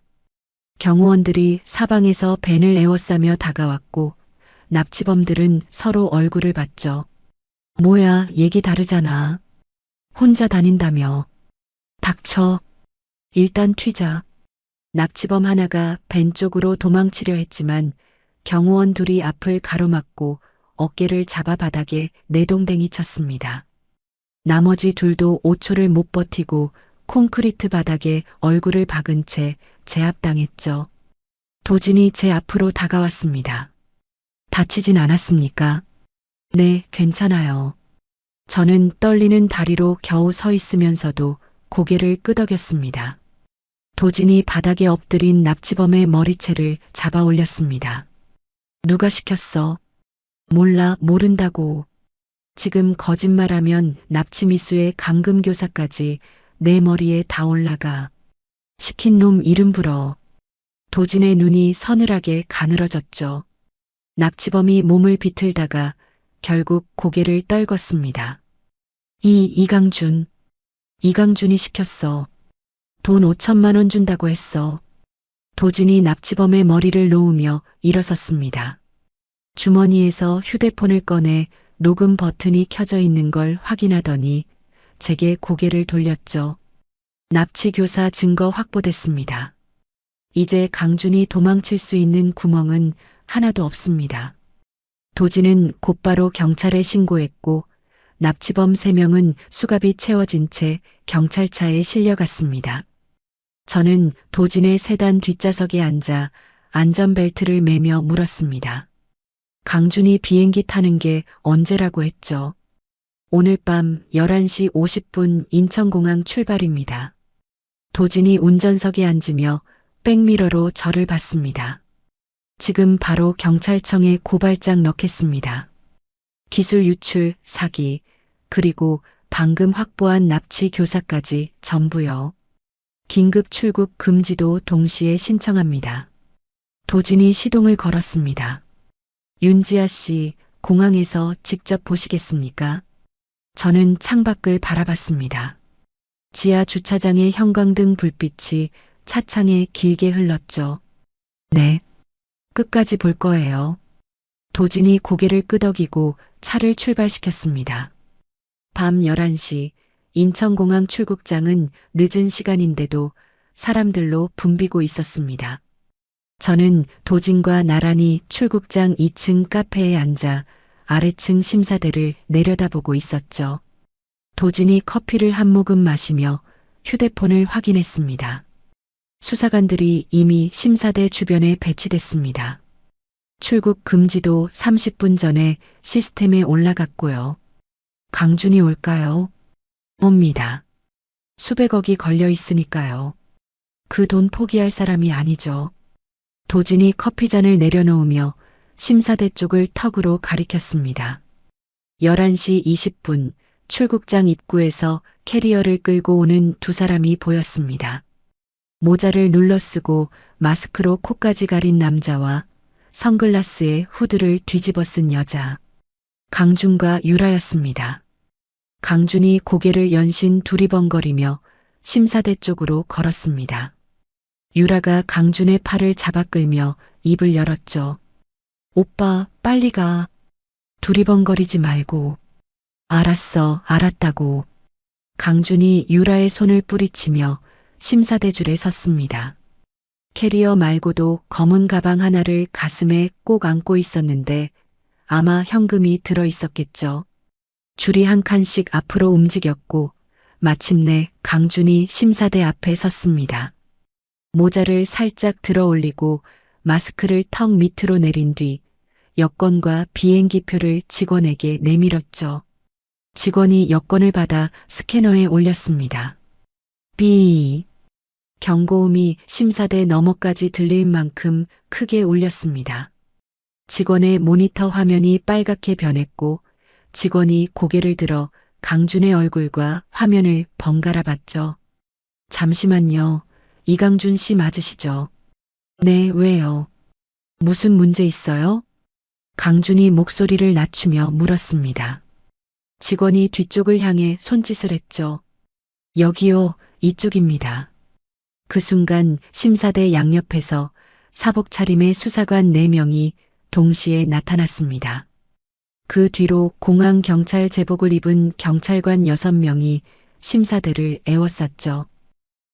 Speaker 2: 경호원들이 사방에서 밴을 에워싸며 다가왔고 납치범들은 서로 얼굴을 봤죠. 뭐야, 얘기 다르잖아. 혼자 다닌다며. 닥쳐. 일단 튀자. 납치범 하나가 밴 쪽으로 도망치려 했지만 경호원 2이 앞을 가로막고 어깨를 잡아 바닥에 내동댕이 쳤습니다. 나머지 2도 5초를 못 버티고 콘크리트 바닥에 얼굴을 박은 채 제압당했죠. 도진이 제 앞으로 다가왔습니다. 다치진 않았습니까? 네, 괜찮아요. 저는 떨리는 다리로 겨우 서 있으면서도 고개를 끄덕였습니다. 도진이 바닥에 엎드린 납치범의 머리채를 잡아 올렸습니다. 누가 시켰어? 몰라, 모른다고. 지금 거짓말하면 납치미수의 감금교사까지 내 머리에 다 올라가. 시킨 놈 이름 불어. 도진의 눈이 서늘하게 가늘어졌죠. 납치범이 몸을 비틀다가 결국 고개를 떨궜습니다. 이강준. 이강준이 시켰어. 돈 5천만 원 준다고 했어. 도진이 납치범의 머리를 놓으며 일어섰습니다. 주머니에서 휴대폰을 꺼내 녹음 버튼이 켜져 있는 걸 확인하더니 제게 고개를 돌렸죠. 납치교사 증거 확보됐습니다. 이제 강준이 도망칠 수 있는 구멍은 하나도 없습니다. 도진은 곧바로 경찰에 신고했고 납치범 3명은 수갑이 채워진 채 경찰차에 실려갔습니다. 저는 도진의 세단 뒷좌석에 앉아 안전벨트를 매며 물었습니다. 강준이 비행기 타는 게 언제라고 했죠? 오늘 밤 11시 50분 인천공항 출발입니다. 도진이 운전석에 앉으며 백미러로 저를 봤습니다. 지금 바로 경찰청에 고발장 넣겠습니다. 기술 유출, 사기, 그리고 방금 확보한 납치 교사까지 전부요. 긴급 출국 금지도 동시에 신청합니다. 도진이 시동을 걸었습니다. 윤지아 씨, 공항에서 직접 보시겠습니까? 저는 창밖을 바라봤습니다. 지하 주차장의 형광등 불빛이 차창에 길게 흘렀죠. 네. 끝까지 볼 거예요. 도진이 고개를 끄덕이고 차를 출발시켰습니다. 밤 11시 인천공항 출국장은 늦은 시간인데도 사람들로 붐비고 있었습니다. 저는 도진과 나란히 출국장 2층 카페에 앉아 아래층 심사대를 내려다보고 있었죠. 도진이 커피를 한 모금 마시며 휴대폰을 확인했습니다. 수사관들이 이미 심사대 주변에 배치됐습니다. 출국 금지도 30분 전에 시스템에 올라갔고요. 강준이 올까요? 옵니다. 수백억이 걸려 있으니까요. 그 돈 포기할 사람이 아니죠. 도진이 커피잔을 내려놓으며 심사대 쪽을 턱으로 가리켰습니다. 11시 20분 출국장 입구에서 캐리어를 끌고 오는 2 사람이 보였습니다. 모자를 눌러쓰고 마스크로 코까지 가린 남자와 선글라스에 후드를 뒤집어 쓴 여자. 강준과 유라였습니다. 강준이 고개를 연신 두리번거리며 심사대 쪽으로 걸었습니다. 유라가 강준의 팔을 잡아 끌며 입을 열었죠. 오빠, 빨리 가. 두리번거리지 말고. 알았어, 알았다고. 강준이 유라의 손을 뿌리치며 심사대줄에 섰습니다. 캐리어 말고도 검은 가방 하나를 가슴에 꼭 안고 있었는데 아마 현금이 들어 있었겠죠. 줄이 한 칸씩 앞으로 움직였고 마침내 강준이 심사대 앞에 섰습니다. 모자를 살짝 들어 올리고 마스크를 턱 밑으로 내린 뒤 여권과 비행기표를 직원에게 내밀었죠. 직원이 여권을 받아 스캐너에 올렸습니다. 삐. 경고음이 심사대 너머까지 들릴 만큼 크게 울렸습니다. 직원의 모니터 화면이 빨갛게 변했고 직원이 고개를 들어 강준의 얼굴과 화면을 번갈아 봤죠. 잠시만요. 이강준 씨 맞으시죠? 네, 왜요? 무슨 문제 있어요? 강준이 목소리를 낮추며 물었습니다. 직원이 뒤쪽을 향해 손짓을 했죠. 여기요, 이쪽입니다. 그 순간 심사대 양옆에서 사복 차림의 수사관 4명이 동시에 나타났습니다. 그 뒤로 공항 경찰 제복을 입은 경찰관 6명이 심사대를 에워쌌죠.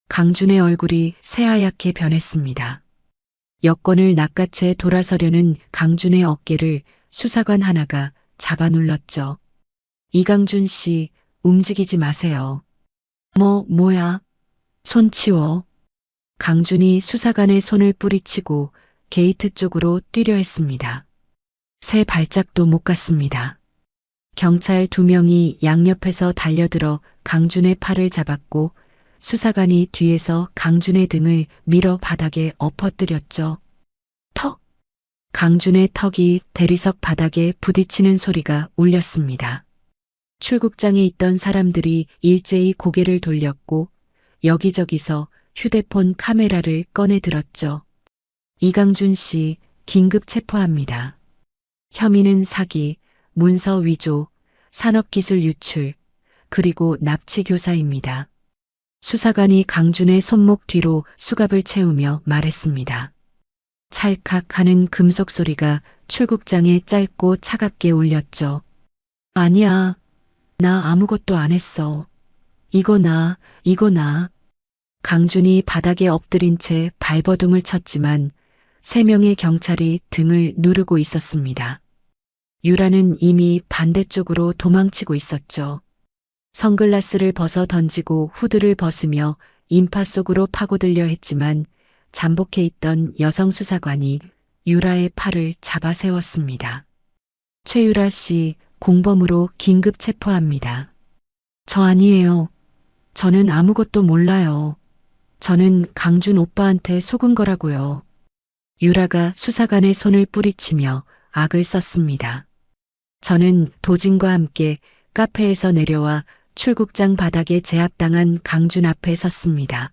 Speaker 2: 강준의 얼굴이 새하얗게 변했습니다. 여권을 낚아채 돌아서려는 강준의 어깨를 수사관 하나가 잡아 눌렀죠. 이강준 씨, 움직이지 마세요. 뭐야? 손 치워. 강준이 수사관의 손을 뿌리치고 게이트 쪽으로 뛰려 했습니다. 세 발짝도 못 갔습니다. 경찰 2명이 양옆에서 달려들어 강준의 팔을 잡았고 수사관이 뒤에서 강준의 등을 밀어 바닥에 엎어뜨렸죠. 턱! 강준의 턱이 대리석 바닥에 부딪히는 소리가 울렸습니다. 출국장에 있던 사람들이 일제히 고개를 돌렸고 여기저기서 휴대폰 카메라를 꺼내 들었죠. 이강준 씨 긴급 체포합니다. 혐의는 사기, 문서 위조, 산업기술 유출, 그리고 납치 교사입니다. 수사관이 강준의 손목 뒤로 수갑을 채우며 말했습니다. 찰칵 하는 금속 소리가 출국장에 짧고 차갑게 울렸죠. 아니야. 나 아무것도 안 했어. 이거 나. 강준이 바닥에 엎드린 채 발버둥을 쳤지만 3명의 경찰이 등을 누르고 있었습니다. 유라는 이미 반대쪽으로 도망치고 있었죠. 선글라스를 벗어 던지고 후드를 벗으며 인파 속으로 파고들려 했지만 잠복해 있던 여성 수사관이 유라의 팔을 잡아 세웠습니다. 최유라 씨, 공범으로 긴급 체포합니다. 저 아니에요. 저는 아무것도 몰라요. 저는 강준 오빠한테 속은 거라고요. 유라가 수사관의 손을 뿌리치며 악을 썼습니다. 저는 도진과 함께 카페에서 내려와 출국장 바닥에 제압당한 강준 앞에 섰습니다.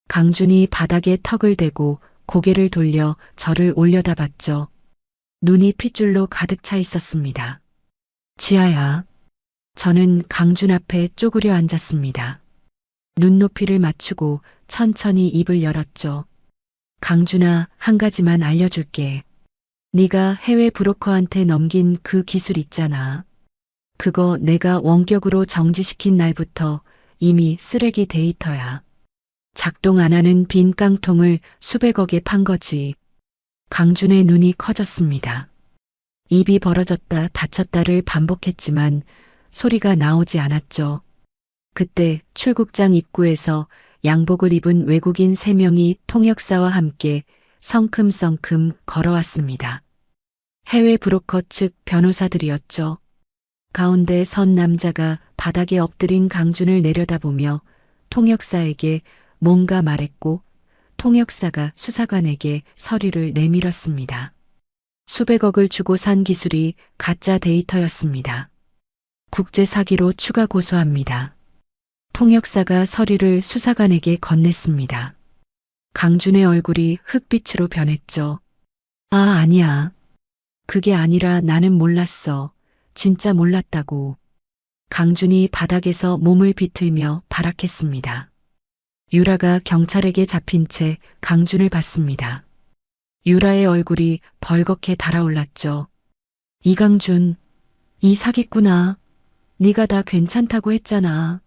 Speaker 2: 강준이 바닥에 턱을 대고 고개를 돌려 저를 올려다봤죠. 눈이 핏줄로 가득 차 있었습니다. 지아야. 저는 강준 앞에 쪼그려 앉았습니다. 눈높이를 맞추고 천천히 입을 열었죠. 강준아, 한 가지만 알려줄게. 네가 해외 브로커한테 넘긴 그 기술 있잖아. 그거 내가 원격으로 정지시킨 날부터 이미 쓰레기 데이터야. 작동 안 하는 빈 깡통을 수백억에 판 거지. 강준의 눈이 커졌습니다. 입이 벌어졌다 닫혔다를 반복했지만 소리가 나오지 않았죠. 그때 출국장 입구에서 양복을 입은 외국인 3명이 통역사와 함께 성큼성큼 걸어왔습니다. 해외 브로커 측 변호사들이었죠. 가운데 선 남자가 바닥에 엎드린 강준을 내려다보며 통역사에게 뭔가 말했고 통역사가 수사관에게 서류를 내밀었습니다. 수백억을 주고 산 기술이 가짜 데이터였습니다. 국제 사기로 추가 고소합니다. 통역사가 서류를 수사관에게 건넸습니다. 강준의 얼굴이 흑빛으로 변했죠. 아, 아니야. 그게 아니라 나는 몰랐어. 진짜 몰랐다고. 강준이 바닥에서 몸을 비틀며 발악했습니다. 유라가 경찰에게 잡힌 채 강준을 봤습니다. 유라의 얼굴이 벌겋게 달아올랐죠. 이강준, 이 사기꾼아. 네가 다 괜찮다고 했잖아.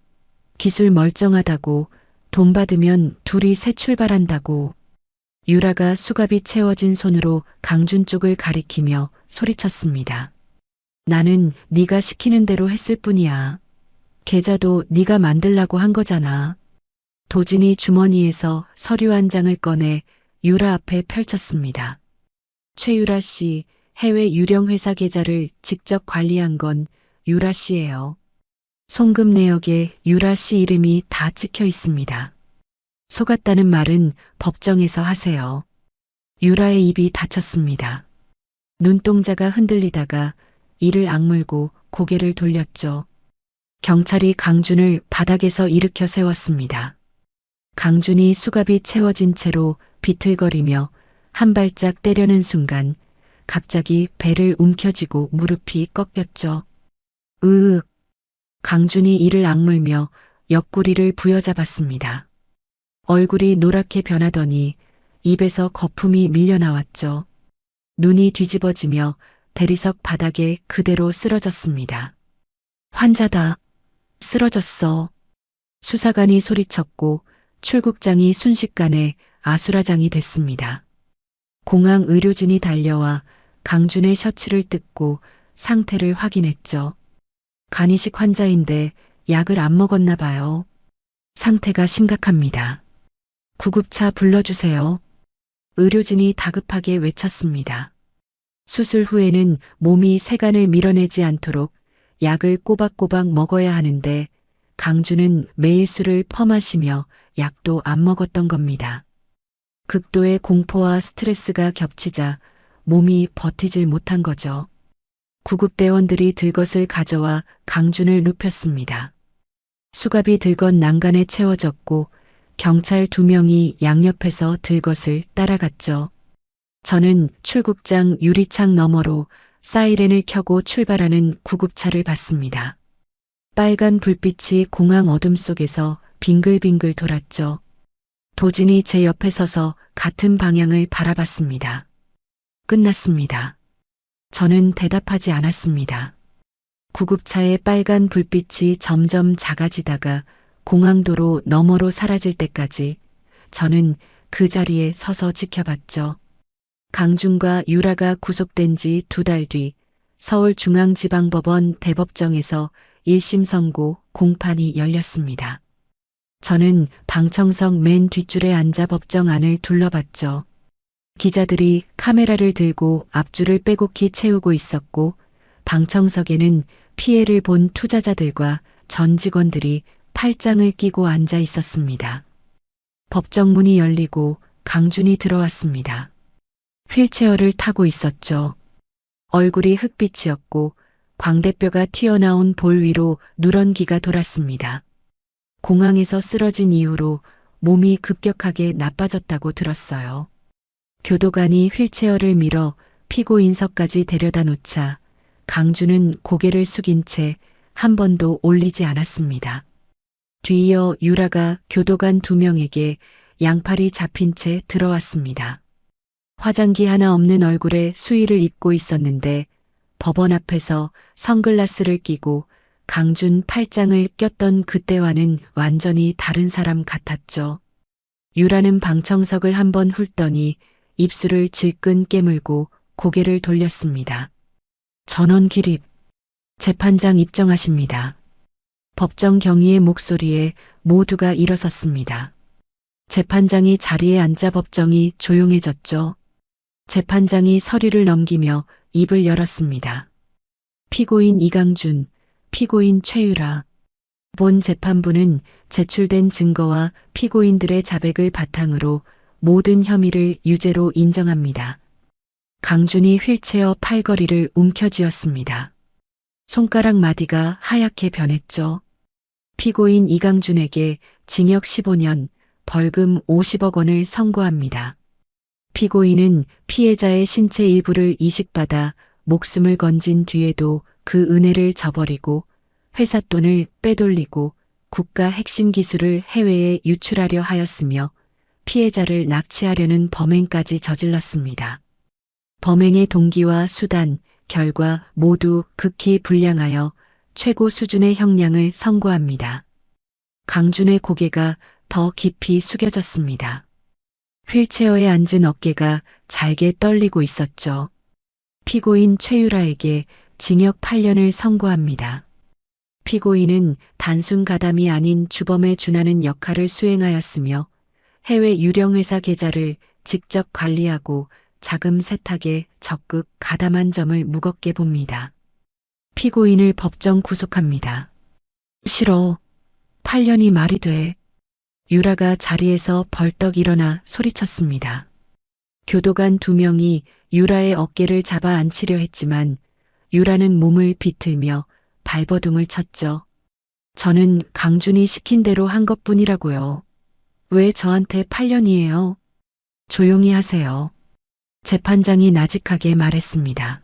Speaker 2: 기술 멀쩡하다고, 돈 받으면 둘이 새 출발한다고. 유라가 수갑이 채워진 손으로 강준 쪽을 가리키며 소리쳤습니다. 나는 네가 시키는 대로 했을 뿐이야. 계좌도 네가 만들라고 한 거잖아. 도진이 주머니에서 서류 한 장을 꺼내 유라 앞에 펼쳤습니다. 최유라 씨, 해외 유령 회사 계좌를 직접 관리한 건 유라 씨예요. 송금 내역에 유라 씨 이름이 다 찍혀 있습니다. 속았다는 말은 법정에서 하세요. 유라의 입이 닫혔습니다. 눈동자가 흔들리다가 이를 악물고 고개를 돌렸죠. 경찰이 강준을 바닥에서 일으켜 세웠습니다. 강준이 수갑이 채워진 채로 비틀거리며 한 발짝 때려는 순간 갑자기 배를 움켜쥐고 무릎이 꺾였죠. 으윽. 강준이 이를 악물며 옆구리를 부여잡았습니다. 얼굴이 노랗게 변하더니 입에서 거품이 밀려나왔죠. 눈이 뒤집어지며 대리석 바닥에 그대로 쓰러졌습니다. 환자다. 쓰러졌어. 수사관이 소리쳤고 출국장이 순식간에 아수라장이 됐습니다. 공항 의료진이 달려와 강준의 셔츠를 뜯고 상태를 확인했죠. 간이식 환자인데 약을 안 먹었나 봐요. 상태가 심각합니다. 구급차 불러주세요. 의료진이 다급하게 외쳤습니다. 수술 후에는 몸이 세간을 밀어내지 않도록 약을 꼬박꼬박 먹어야 하는데 강준은 매일 술을 퍼마시며 약도 안 먹었던 겁니다. 극도의 공포와 스트레스가 겹치자 몸이 버티질 못한 거죠. 구급대원들이 들것을 가져와 강준을 눕혔습니다. 수갑이 들것 난간에 채워졌고 경찰 2명이 양옆에서 들것을 따라갔죠. 저는 출국장 유리창 너머로 사이렌을 켜고 출발하는 구급차를 봤습니다. 빨간 불빛이 공항 어둠 속에서 빙글빙글 돌았죠. 도진이 제 옆에 서서 같은 방향을 바라봤습니다. 끝났습니다. 저는 대답하지 않았습니다. 구급차의 빨간 불빛이 점점 작아지다가 공항도로 너머로 사라질 때까지 저는 그 자리에 서서 지켜봤죠. 강준과 유라가 구속된 지 2달 뒤 서울중앙지방법원 대법정에서 1심 선고 공판이 열렸습니다. 저는 방청석 맨 뒷줄에 앉아 법정 안을 둘러봤죠. 기자들이 카메라를 들고 앞줄을 빼곡히 채우고 있었고 방청석에는 피해를 본 투자자들과 전 직원들이 팔짱을 끼고 앉아 있었습니다. 법정 문이 열리고 강준이 들어왔습니다. 휠체어를 타고 있었죠. 얼굴이 흑빛이었고 광대뼈가 튀어나온 볼 위로 누런기가 돌았습니다. 공항에서 쓰러진 이후로 몸이 급격하게 나빠졌다고 들었어요. 교도관이 휠체어를 밀어 피고인석까지 데려다 놓자 강준은 고개를 숙인 채 한 번도 올리지 않았습니다. 뒤이어 유라가 교도관 2명에게 양팔이 잡힌 채 들어왔습니다. 화장기 하나 없는 얼굴에 수의를 입고 있었는데 법원 앞에서 선글라스를 끼고 강준 팔짱을 꼈던 그때와는 완전히 다른 사람 같았죠. 유라는 방청석을 한번 훑더니 입술을 질끈 깨물고 고개를 돌렸습니다. 전원 기립. 재판장 입정하십니다. 법정 경위의 목소리에 모두가 일어섰습니다. 재판장이 자리에 앉자 법정이 조용해졌죠. 재판장이 서류를 넘기며 입을 열었습니다. 피고인 이강준, 피고인 최유라. 본 재판부는 제출된 증거와 피고인들의 자백을 바탕으로 모든 혐의를 유죄로 인정합니다. 강준이 휠체어 팔걸이를 움켜쥐었습니다. 손가락 마디가 하얗게 변했죠. 피고인 이강준에게 징역 15년, 벌금 50억 원을 선고합니다. 피고인은 피해자의 신체 일부를 이식받아 목숨을 건진 뒤에도 그 은혜를 저버리고 회사 돈을 빼돌리고 국가 핵심 기술을 해외에 유출하려 하였으며 피해자를 납치하려는 범행까지 저질렀습니다. 범행의 동기와 수단, 결과 모두 극히 불량하여 최고 수준의 형량을 선고합니다. 강준의 고개가 더 깊이 숙여졌습니다. 휠체어에 앉은 어깨가 잘게 떨리고 있었죠. 피고인 최유라에게 징역 8년을 선고합니다. 피고인은 단순 가담이 아닌 주범에 준하는 역할을 수행하였으며 해외 유령회사 계좌를 직접 관리하고 자금 세탁에 적극 가담한 점을 무겁게 봅니다. 피고인을 법정 구속합니다. 싫어. 8년이 말이 돼. 유라가 자리에서 벌떡 일어나 소리쳤습니다. 교도관 2명이 유라의 어깨를 잡아 앉히려 했지만 유라는 몸을 비틀며 발버둥을 쳤죠. 저는 강준이 시킨 대로 한 것뿐이라고요. 왜 저한테 8년이에요? 조용히 하세요. 재판장이 나직하게 말했습니다.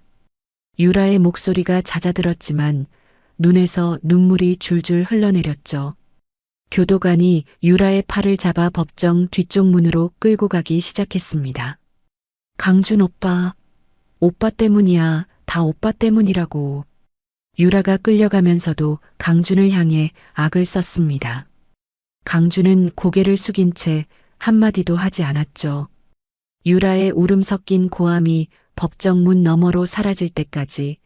Speaker 2: 유라의 목소리가 잦아들었지만 눈에서 눈물이 줄줄 흘러내렸죠. 교도관이 유라의 팔을 잡아 법정 뒤쪽 문으로 끌고 가기 시작했습니다. 강준 오빠, 오빠 때문이야. 다 오빠 때문이라고. 유라가 끌려가면서도 강준을 향해 악을 썼습니다. 강준은 고개를 숙인 채 한마디도 하지 않았죠. 유라의 울음 섞인 고함이 법정 문 너머로 사라질 때까지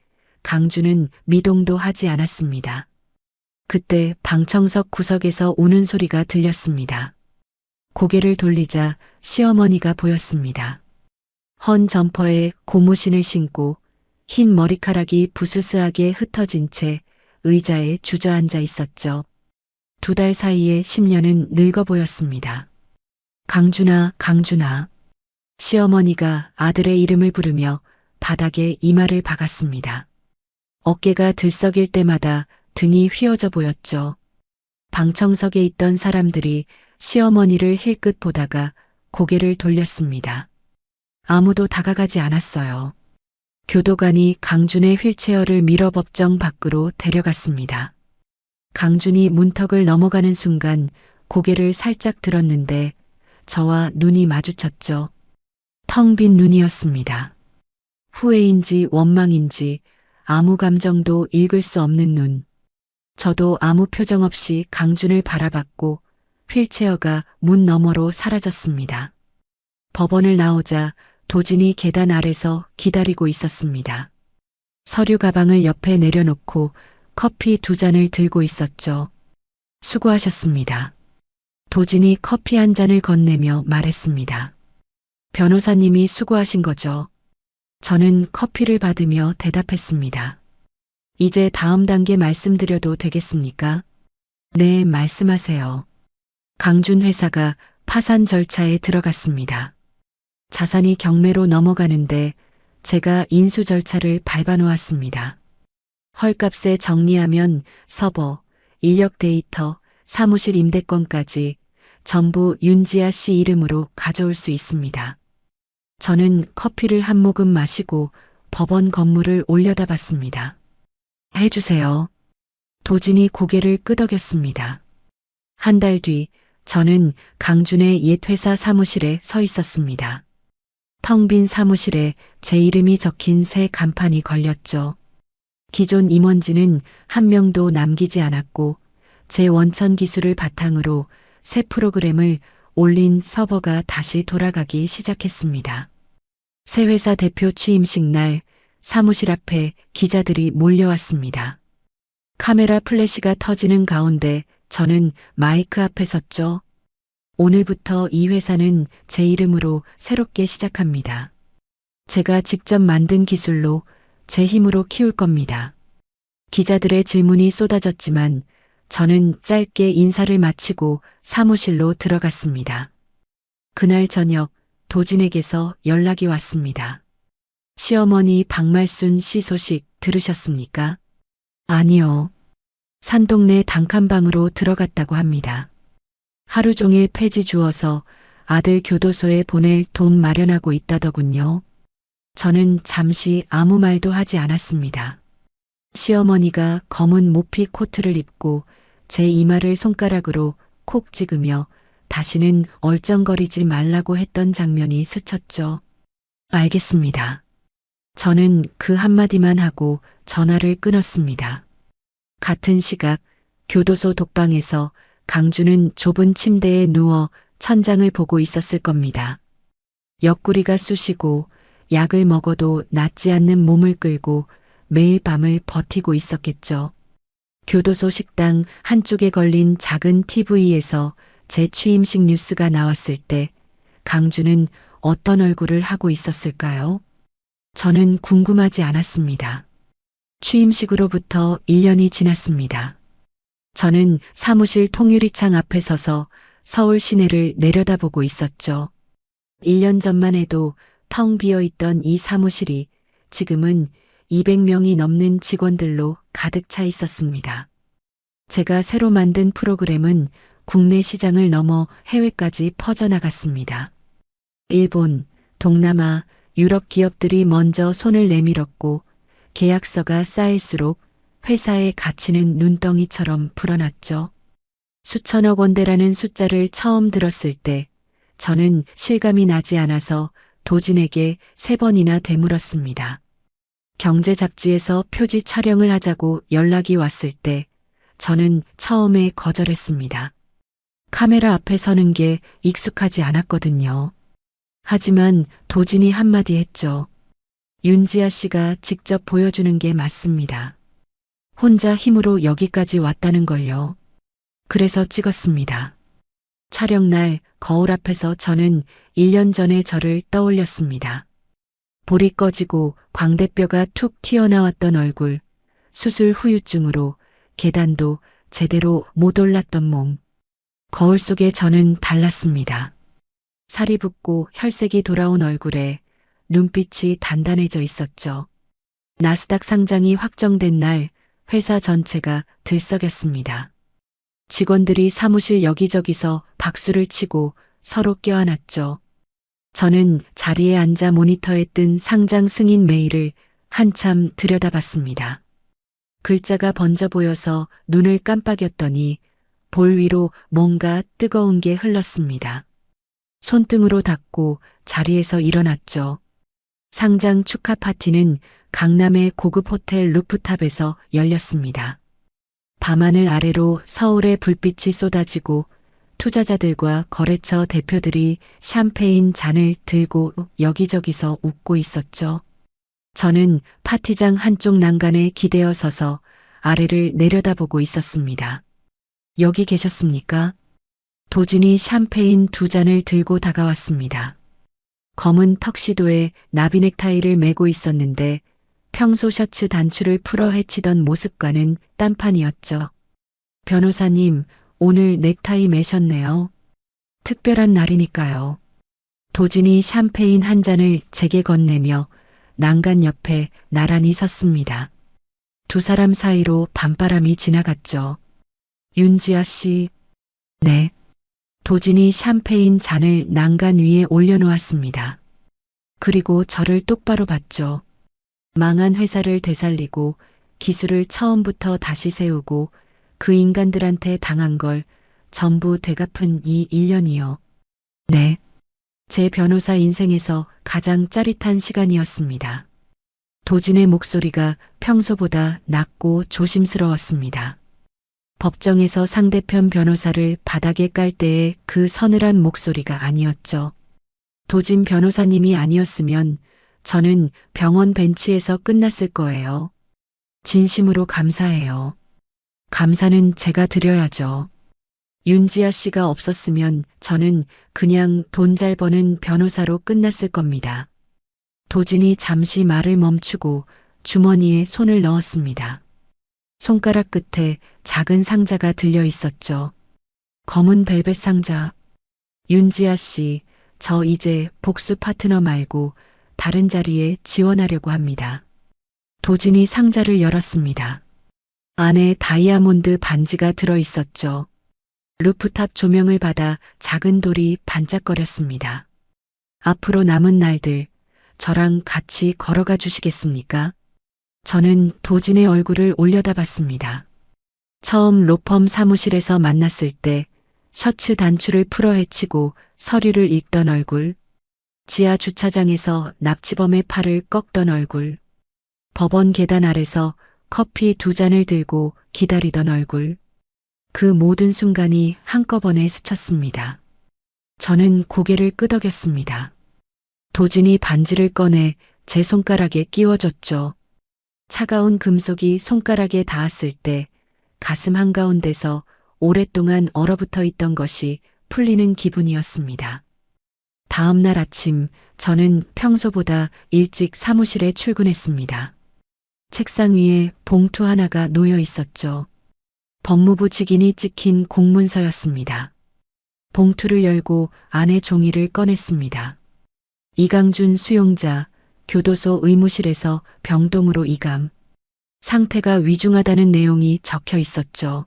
Speaker 2: 강준은 미동도 하지 않았습니다. 그때 방청석 구석에서 우는 소리가 들렸습니다. 고개를 돌리자 시어머니가 보였습니다. 헌 점퍼에 고무신을 신고 흰 머리카락이 부스스하게 흩어진 채 의자에 주저앉아 있었죠. 2달 사이에 10년은 늙어 보였습니다. 강준아, 강준아. 시어머니가 아들의 이름을 부르며 바닥에 이마를 박았습니다. 어깨가 들썩일 때마다 등이 휘어져 보였죠. 방청석에 있던 사람들이 시어머니를 힐끗 보다가 고개를 돌렸습니다. 아무도 다가가지 않았어요. 교도관이 강준의 휠체어를 밀어 법정 밖으로 데려갔습니다. 강준이 문턱을 넘어가는 순간 고개를 살짝 들었는데 저와 눈이 마주쳤죠. 텅 빈 눈이었습니다. 후회인지 원망인지 아무 감정도 읽을 수 없는 눈. 저도 아무 표정 없이 강준을 바라봤고 휠체어가 문 너머로 사라졌습니다. 법원을 나오자 도진이 계단 아래서 기다리고 있었습니다. 서류 가방을 옆에 내려놓고 커피 2잔을 들고 있었죠. 수고하셨습니다. 도진이 커피 1잔을 건네며 말했습니다. 변호사님이 수고하신 거죠. 저는 커피를 받으며 대답했습니다. 이제 다음 단계 말씀드려도 되겠습니까? 네, 말씀하세요. 강준 회사가 파산 절차에 들어갔습니다. 자산이 경매로 넘어가는데 제가 인수 절차를 밟아놓았습니다. 헐값에 정리하면 서버, 인력 데이터, 사무실 임대권까지 전부 윤지아 씨 이름으로 가져올 수 있습니다. 저는 커피를 한 모금 마시고 법원 건물을 올려다봤습니다. 해주세요. 도진이 고개를 끄덕였습니다. 한 달 뒤 저는 강준의 옛 회사 사무실에 서 있었습니다. 텅 빈 사무실에 제 이름이 적힌 새 간판이 걸렸죠. 기존 임원진은 한 명도 남기지 않았고 제 원천 기술을 바탕으로 새 프로그램을 올린 서버가 다시 돌아가기 시작했습니다. 새 회사 대표 취임식 날 사무실 앞에 기자들이 몰려왔습니다. 카메라 플래시가 터지는 가운데 저는 마이크 앞에 섰죠. 오늘부터 이 회사는 제 이름으로 새롭게 시작합니다. 제가 직접 만든 기술로 제 힘으로 키울 겁니다. 기자들의 질문이 쏟아졌지만 저는 짧게 인사를 마치고 사무실로 들어갔습니다. 그날 저녁 도진에게서 연락이 왔습니다. 시어머니 박말순 씨 소식 들으셨습니까? 아니요. 산동네 단칸방으로 들어갔다고 합니다. 하루 종일 폐지 주어서 아들 교도소에 보낼 돈 마련하고 있다더군요. 저는 잠시 아무 말도 하지 않았습니다. 시어머니가 검은 모피 코트를 입고 제 이마를 손가락으로 콕 찍으며 다시는 얼쩡거리지 말라고 했던 장면이 스쳤죠. 알겠습니다. 저는 그 한마디만 하고 전화를 끊었습니다. 같은 시각 교도소 독방에서 강주는 좁은 침대에 누워 천장을 보고 있었을 겁니다. 옆구리가 쑤시고 약을 먹어도 낫지 않는 몸을 끌고 매일 밤을 버티고 있었겠죠. 교도소 식당 한쪽에 걸린 작은 TV에서 제 취임식 뉴스가 나왔을 때 강주는 어떤 얼굴을 하고 있었을까요? 저는 궁금하지 않았습니다. 취임식으로부터 1년이 지났습니다. 저는 사무실 통유리창 앞에 서서 서울 시내를 내려다보고 있었죠. 1년 전만 해도 텅 비어있던 이 사무실이 지금은 200명이 넘는 직원들로 가득 차 있었습니다. 제가 새로 만든 프로그램은 국내 시장을 넘어 해외까지 퍼져나갔습니다. 일본, 동남아, 유럽 기업들이 먼저 손을 내밀었고 계약서가 쌓일수록 회사의 가치는 눈덩이처럼 불어났죠. 수천억 원대라는 숫자를 처음 들었을 때 저는 실감이 나지 않아서 도진에게 3번이나 되물었습니다. 경제 잡지에서 표지 촬영을 하자고 연락이 왔을 때 저는 처음에 거절했습니다. 카메라 앞에 서는 게 익숙하지 않았거든요. 하지만 도진이 한마디 했죠. 윤지아 씨가 직접 보여주는 게 맞습니다. 혼자 힘으로 여기까지 왔다는 걸요. 그래서 찍었습니다. 촬영날 거울 앞에서 저는 1년 전의 저를 떠올렸습니다. 볼이 꺼지고 광대뼈가 툭 튀어나왔던 얼굴, 수술 후유증으로 계단도 제대로 못 올랐던 몸. 거울 속에 저는 달랐습니다. 살이 붓고 혈색이 돌아온 얼굴에 눈빛이 단단해져 있었죠. 나스닥 상장이 확정된 날 회사 전체가 들썩였습니다. 직원들이 사무실 여기저기서 박수를 치고 서로 껴안았죠. 저는 자리에 앉아 모니터에 뜬 상장 승인 메일을 한참 들여다봤습니다. 글자가 번져 보여서 눈을 깜빡였더니 볼 위로 뭔가 뜨거운 게 흘렀습니다. 손등으로 닦고 자리에서 일어났죠. 상장 축하 파티는 강남의 고급 호텔 루프탑에서 열렸습니다. 밤하늘 아래로 서울의 불빛이 쏟아지고 투자자들과 거래처 대표들이 샴페인 잔을 들고 여기저기서 웃고 있었죠. 저는 파티장 한쪽 난간에 기대어 서서 아래를 내려다보고 있었습니다. 여기 계셨습니까? 도진이 샴페인 2잔을 들고 다가왔습니다. 검은 턱시도에 나비 넥타이를 메고 있었는데 평소 셔츠 단추를 풀어 헤치던 모습과는 딴판이었죠. 변호사님, 오늘 넥타이 매셨네요. 특별한 날이니까요. 도진이 샴페인 한 잔을 제게 건네며 난간 옆에 나란히 섰습니다. 두 사람 사이로 밤바람이 지나갔죠. 윤지아 씨. 네. 도진이 샴페인 잔을 난간 위에 올려놓았습니다. 그리고 저를 똑바로 봤죠. 망한 회사를 되살리고 기술을 처음부터 다시 세우고 그 인간들한테 당한 걸 전부 되갚은 이 1년이요. 네. 제 변호사 인생에서 가장 짜릿한 시간이었습니다. 도진의 목소리가 평소보다 낮고 조심스러웠습니다. 법정에서 상대편 변호사를 바닥에 깔 때의 그 서늘한 목소리가 아니었죠. 도진 변호사님이 아니었으면 저는 병원 벤치에서 끝났을 거예요. 진심으로 감사해요. 감사는 제가 드려야죠. 윤지아 씨가 없었으면 저는 그냥 돈 잘 버는 변호사로 끝났을 겁니다. 도진이 잠시 말을 멈추고 주머니에 손을 넣었습니다. 손가락 끝에 작은 상자가 들려 있었죠. 검은 벨벳 상자. 윤지아 씨, 저 이제 복수 파트너 말고 다른 자리에 지원하려고 합니다. 도진이 상자를 열었습니다. 안에 다이아몬드 반지가 들어 있었죠. 루프탑 조명을 받아 작은 돌이 반짝거렸습니다. 앞으로 남은 날들 저랑 같이 걸어가 주시겠습니까? 저는 도진의 얼굴을 올려다봤습니다. 처음 로펌 사무실에서 만났을 때 셔츠 단추를 풀어 헤치고 서류를 읽던 얼굴, 지하 주차장에서 납치범의 팔을 꺾던 얼굴, 법원 계단 아래서 커피 2잔을 들고 기다리던 얼굴, 그 모든 순간이 한꺼번에 스쳤습니다. 저는 고개를 끄덕였습니다. 도진이 반지를 꺼내 제 손가락에 끼워줬죠. 차가운 금속이 손가락에 닿았을 때 가슴 한가운데서 오랫동안 얼어붙어 있던 것이 풀리는 기분이었습니다. 다음 날 아침 저는 평소보다 일찍 사무실에 출근했습니다. 책상 위에 봉투 하나가 놓여 있었죠. 법무부 직인이 찍힌 공문서였습니다. 봉투를 열고 안에 종이를 꺼냈습니다. 이강준 수용자, 교도소 의무실에서 병동으로 이감. 상태가 위중하다는 내용이 적혀 있었죠.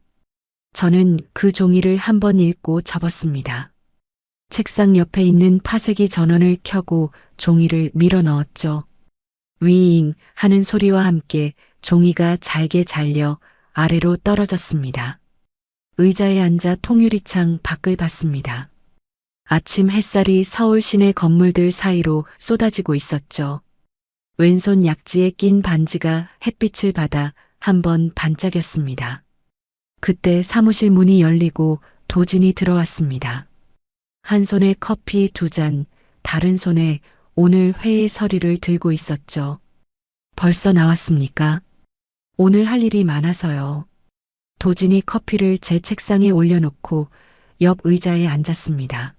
Speaker 2: 저는 그 종이를 한번 읽고 접었습니다. 책상 옆에 있는 파쇄기 전원을 켜고 종이를 밀어 넣었죠. 위잉 하는 소리와 함께 종이가 잘게 잘려 아래로 떨어졌습니다. 의자에 앉아 통유리창 밖을 봤습니다. 아침 햇살이 서울 시내 건물들 사이로 쏟아지고 있었죠. 왼손 약지에 낀 반지가 햇빛을 받아 한번 반짝였습니다. 그때 사무실 문이 열리고 도진이 들어왔습니다. 한 손에 커피 2잔, 다른 손에 오늘 회의 서류를 들고 있었죠. 벌써 나왔습니까? 오늘 할 일이 많아서요. 도진이 커피를 제 책상에 올려놓고 옆 의자에 앉았습니다.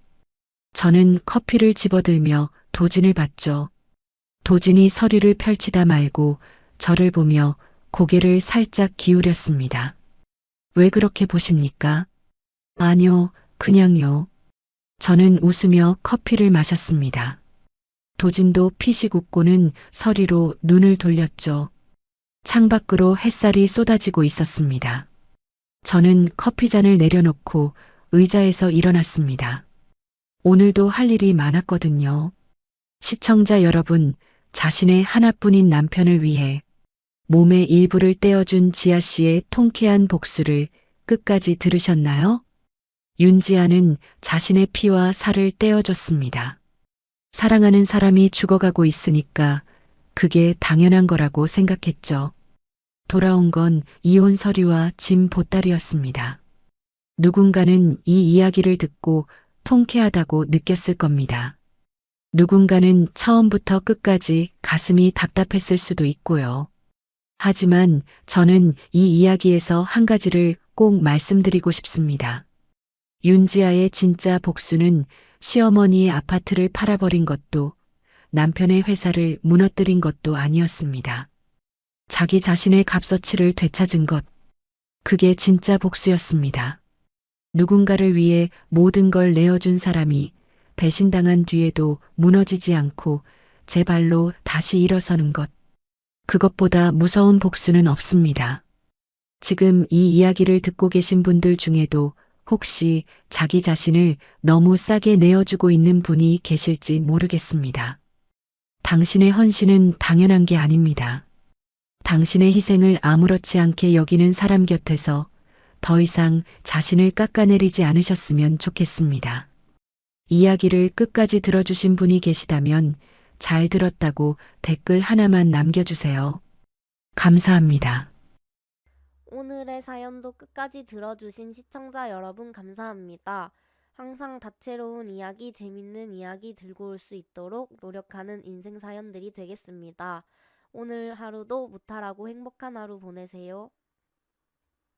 Speaker 2: 저는 커피를 집어들며 도진을 봤죠. 도진이 서류를 펼치다 말고 저를 보며 고개를 살짝 기울였습니다. 왜 그렇게 보십니까? 아니요, 그냥요. 저는 웃으며 커피를 마셨습니다. 도진도 피식 웃고는 서리로 눈을 돌렸죠. 창밖으로 햇살이 쏟아지고 있었습니다. 저는 커피잔을 내려놓고 의자에서 일어났습니다. 오늘도 할 일이 많았거든요. 시청자 여러분, 자신의 하나뿐인 남편을 위해 몸의 일부를 떼어준 지아 씨의 통쾌한 복수를 끝까지 들으셨나요? 윤지아는 자신의 피와 살을 떼어줬습니다. 사랑하는 사람이 죽어가고 있으니까 그게 당연한 거라고 생각했죠. 돌아온 건 이혼 서류와 짐 보따리였습니다. 누군가는 이 이야기를 듣고 통쾌하다고 느꼈을 겁니다. 누군가는 처음부터 끝까지 가슴이 답답했을 수도 있고요. 하지만 저는 이 이야기에서 한 가지를 꼭 말씀드리고 싶습니다. 윤지아의 진짜 복수는 시어머니의 아파트를 팔아버린 것도 남편의 회사를 무너뜨린 것도 아니었습니다. 자기 자신의 값어치를 되찾은 것, 그게 진짜 복수였습니다. 누군가를 위해 모든 걸 내어준 사람이 배신당한 뒤에도 무너지지 않고 제 발로 다시 일어서는 것, 그것보다 무서운 복수는 없습니다. 지금 이 이야기를 듣고 계신 분들 중에도 혹시 자기 자신을 너무 싸게 내어주고 있는 분이 계실지 모르겠습니다. 당신의 헌신은 당연한 게 아닙니다. 당신의 희생을 아무렇지 않게 여기는 사람 곁에서 더 이상 자신을 깎아내리지 않으셨으면 좋겠습니다. 이야기를 끝까지 들어주신 분이 계시다면 잘 들었다고 댓글 하나만 남겨주세요. 감사합니다.
Speaker 1: 오늘의 사연도 끝까지 들어주신 시청자 여러분 감사합니다. 항상 다채로운 이야기, 재밌는 이야기 들고 올 수 있도록 노력하는 인생 사연들이 되겠습니다. 오늘 하루도 무탈하고 행복한 하루 보내세요.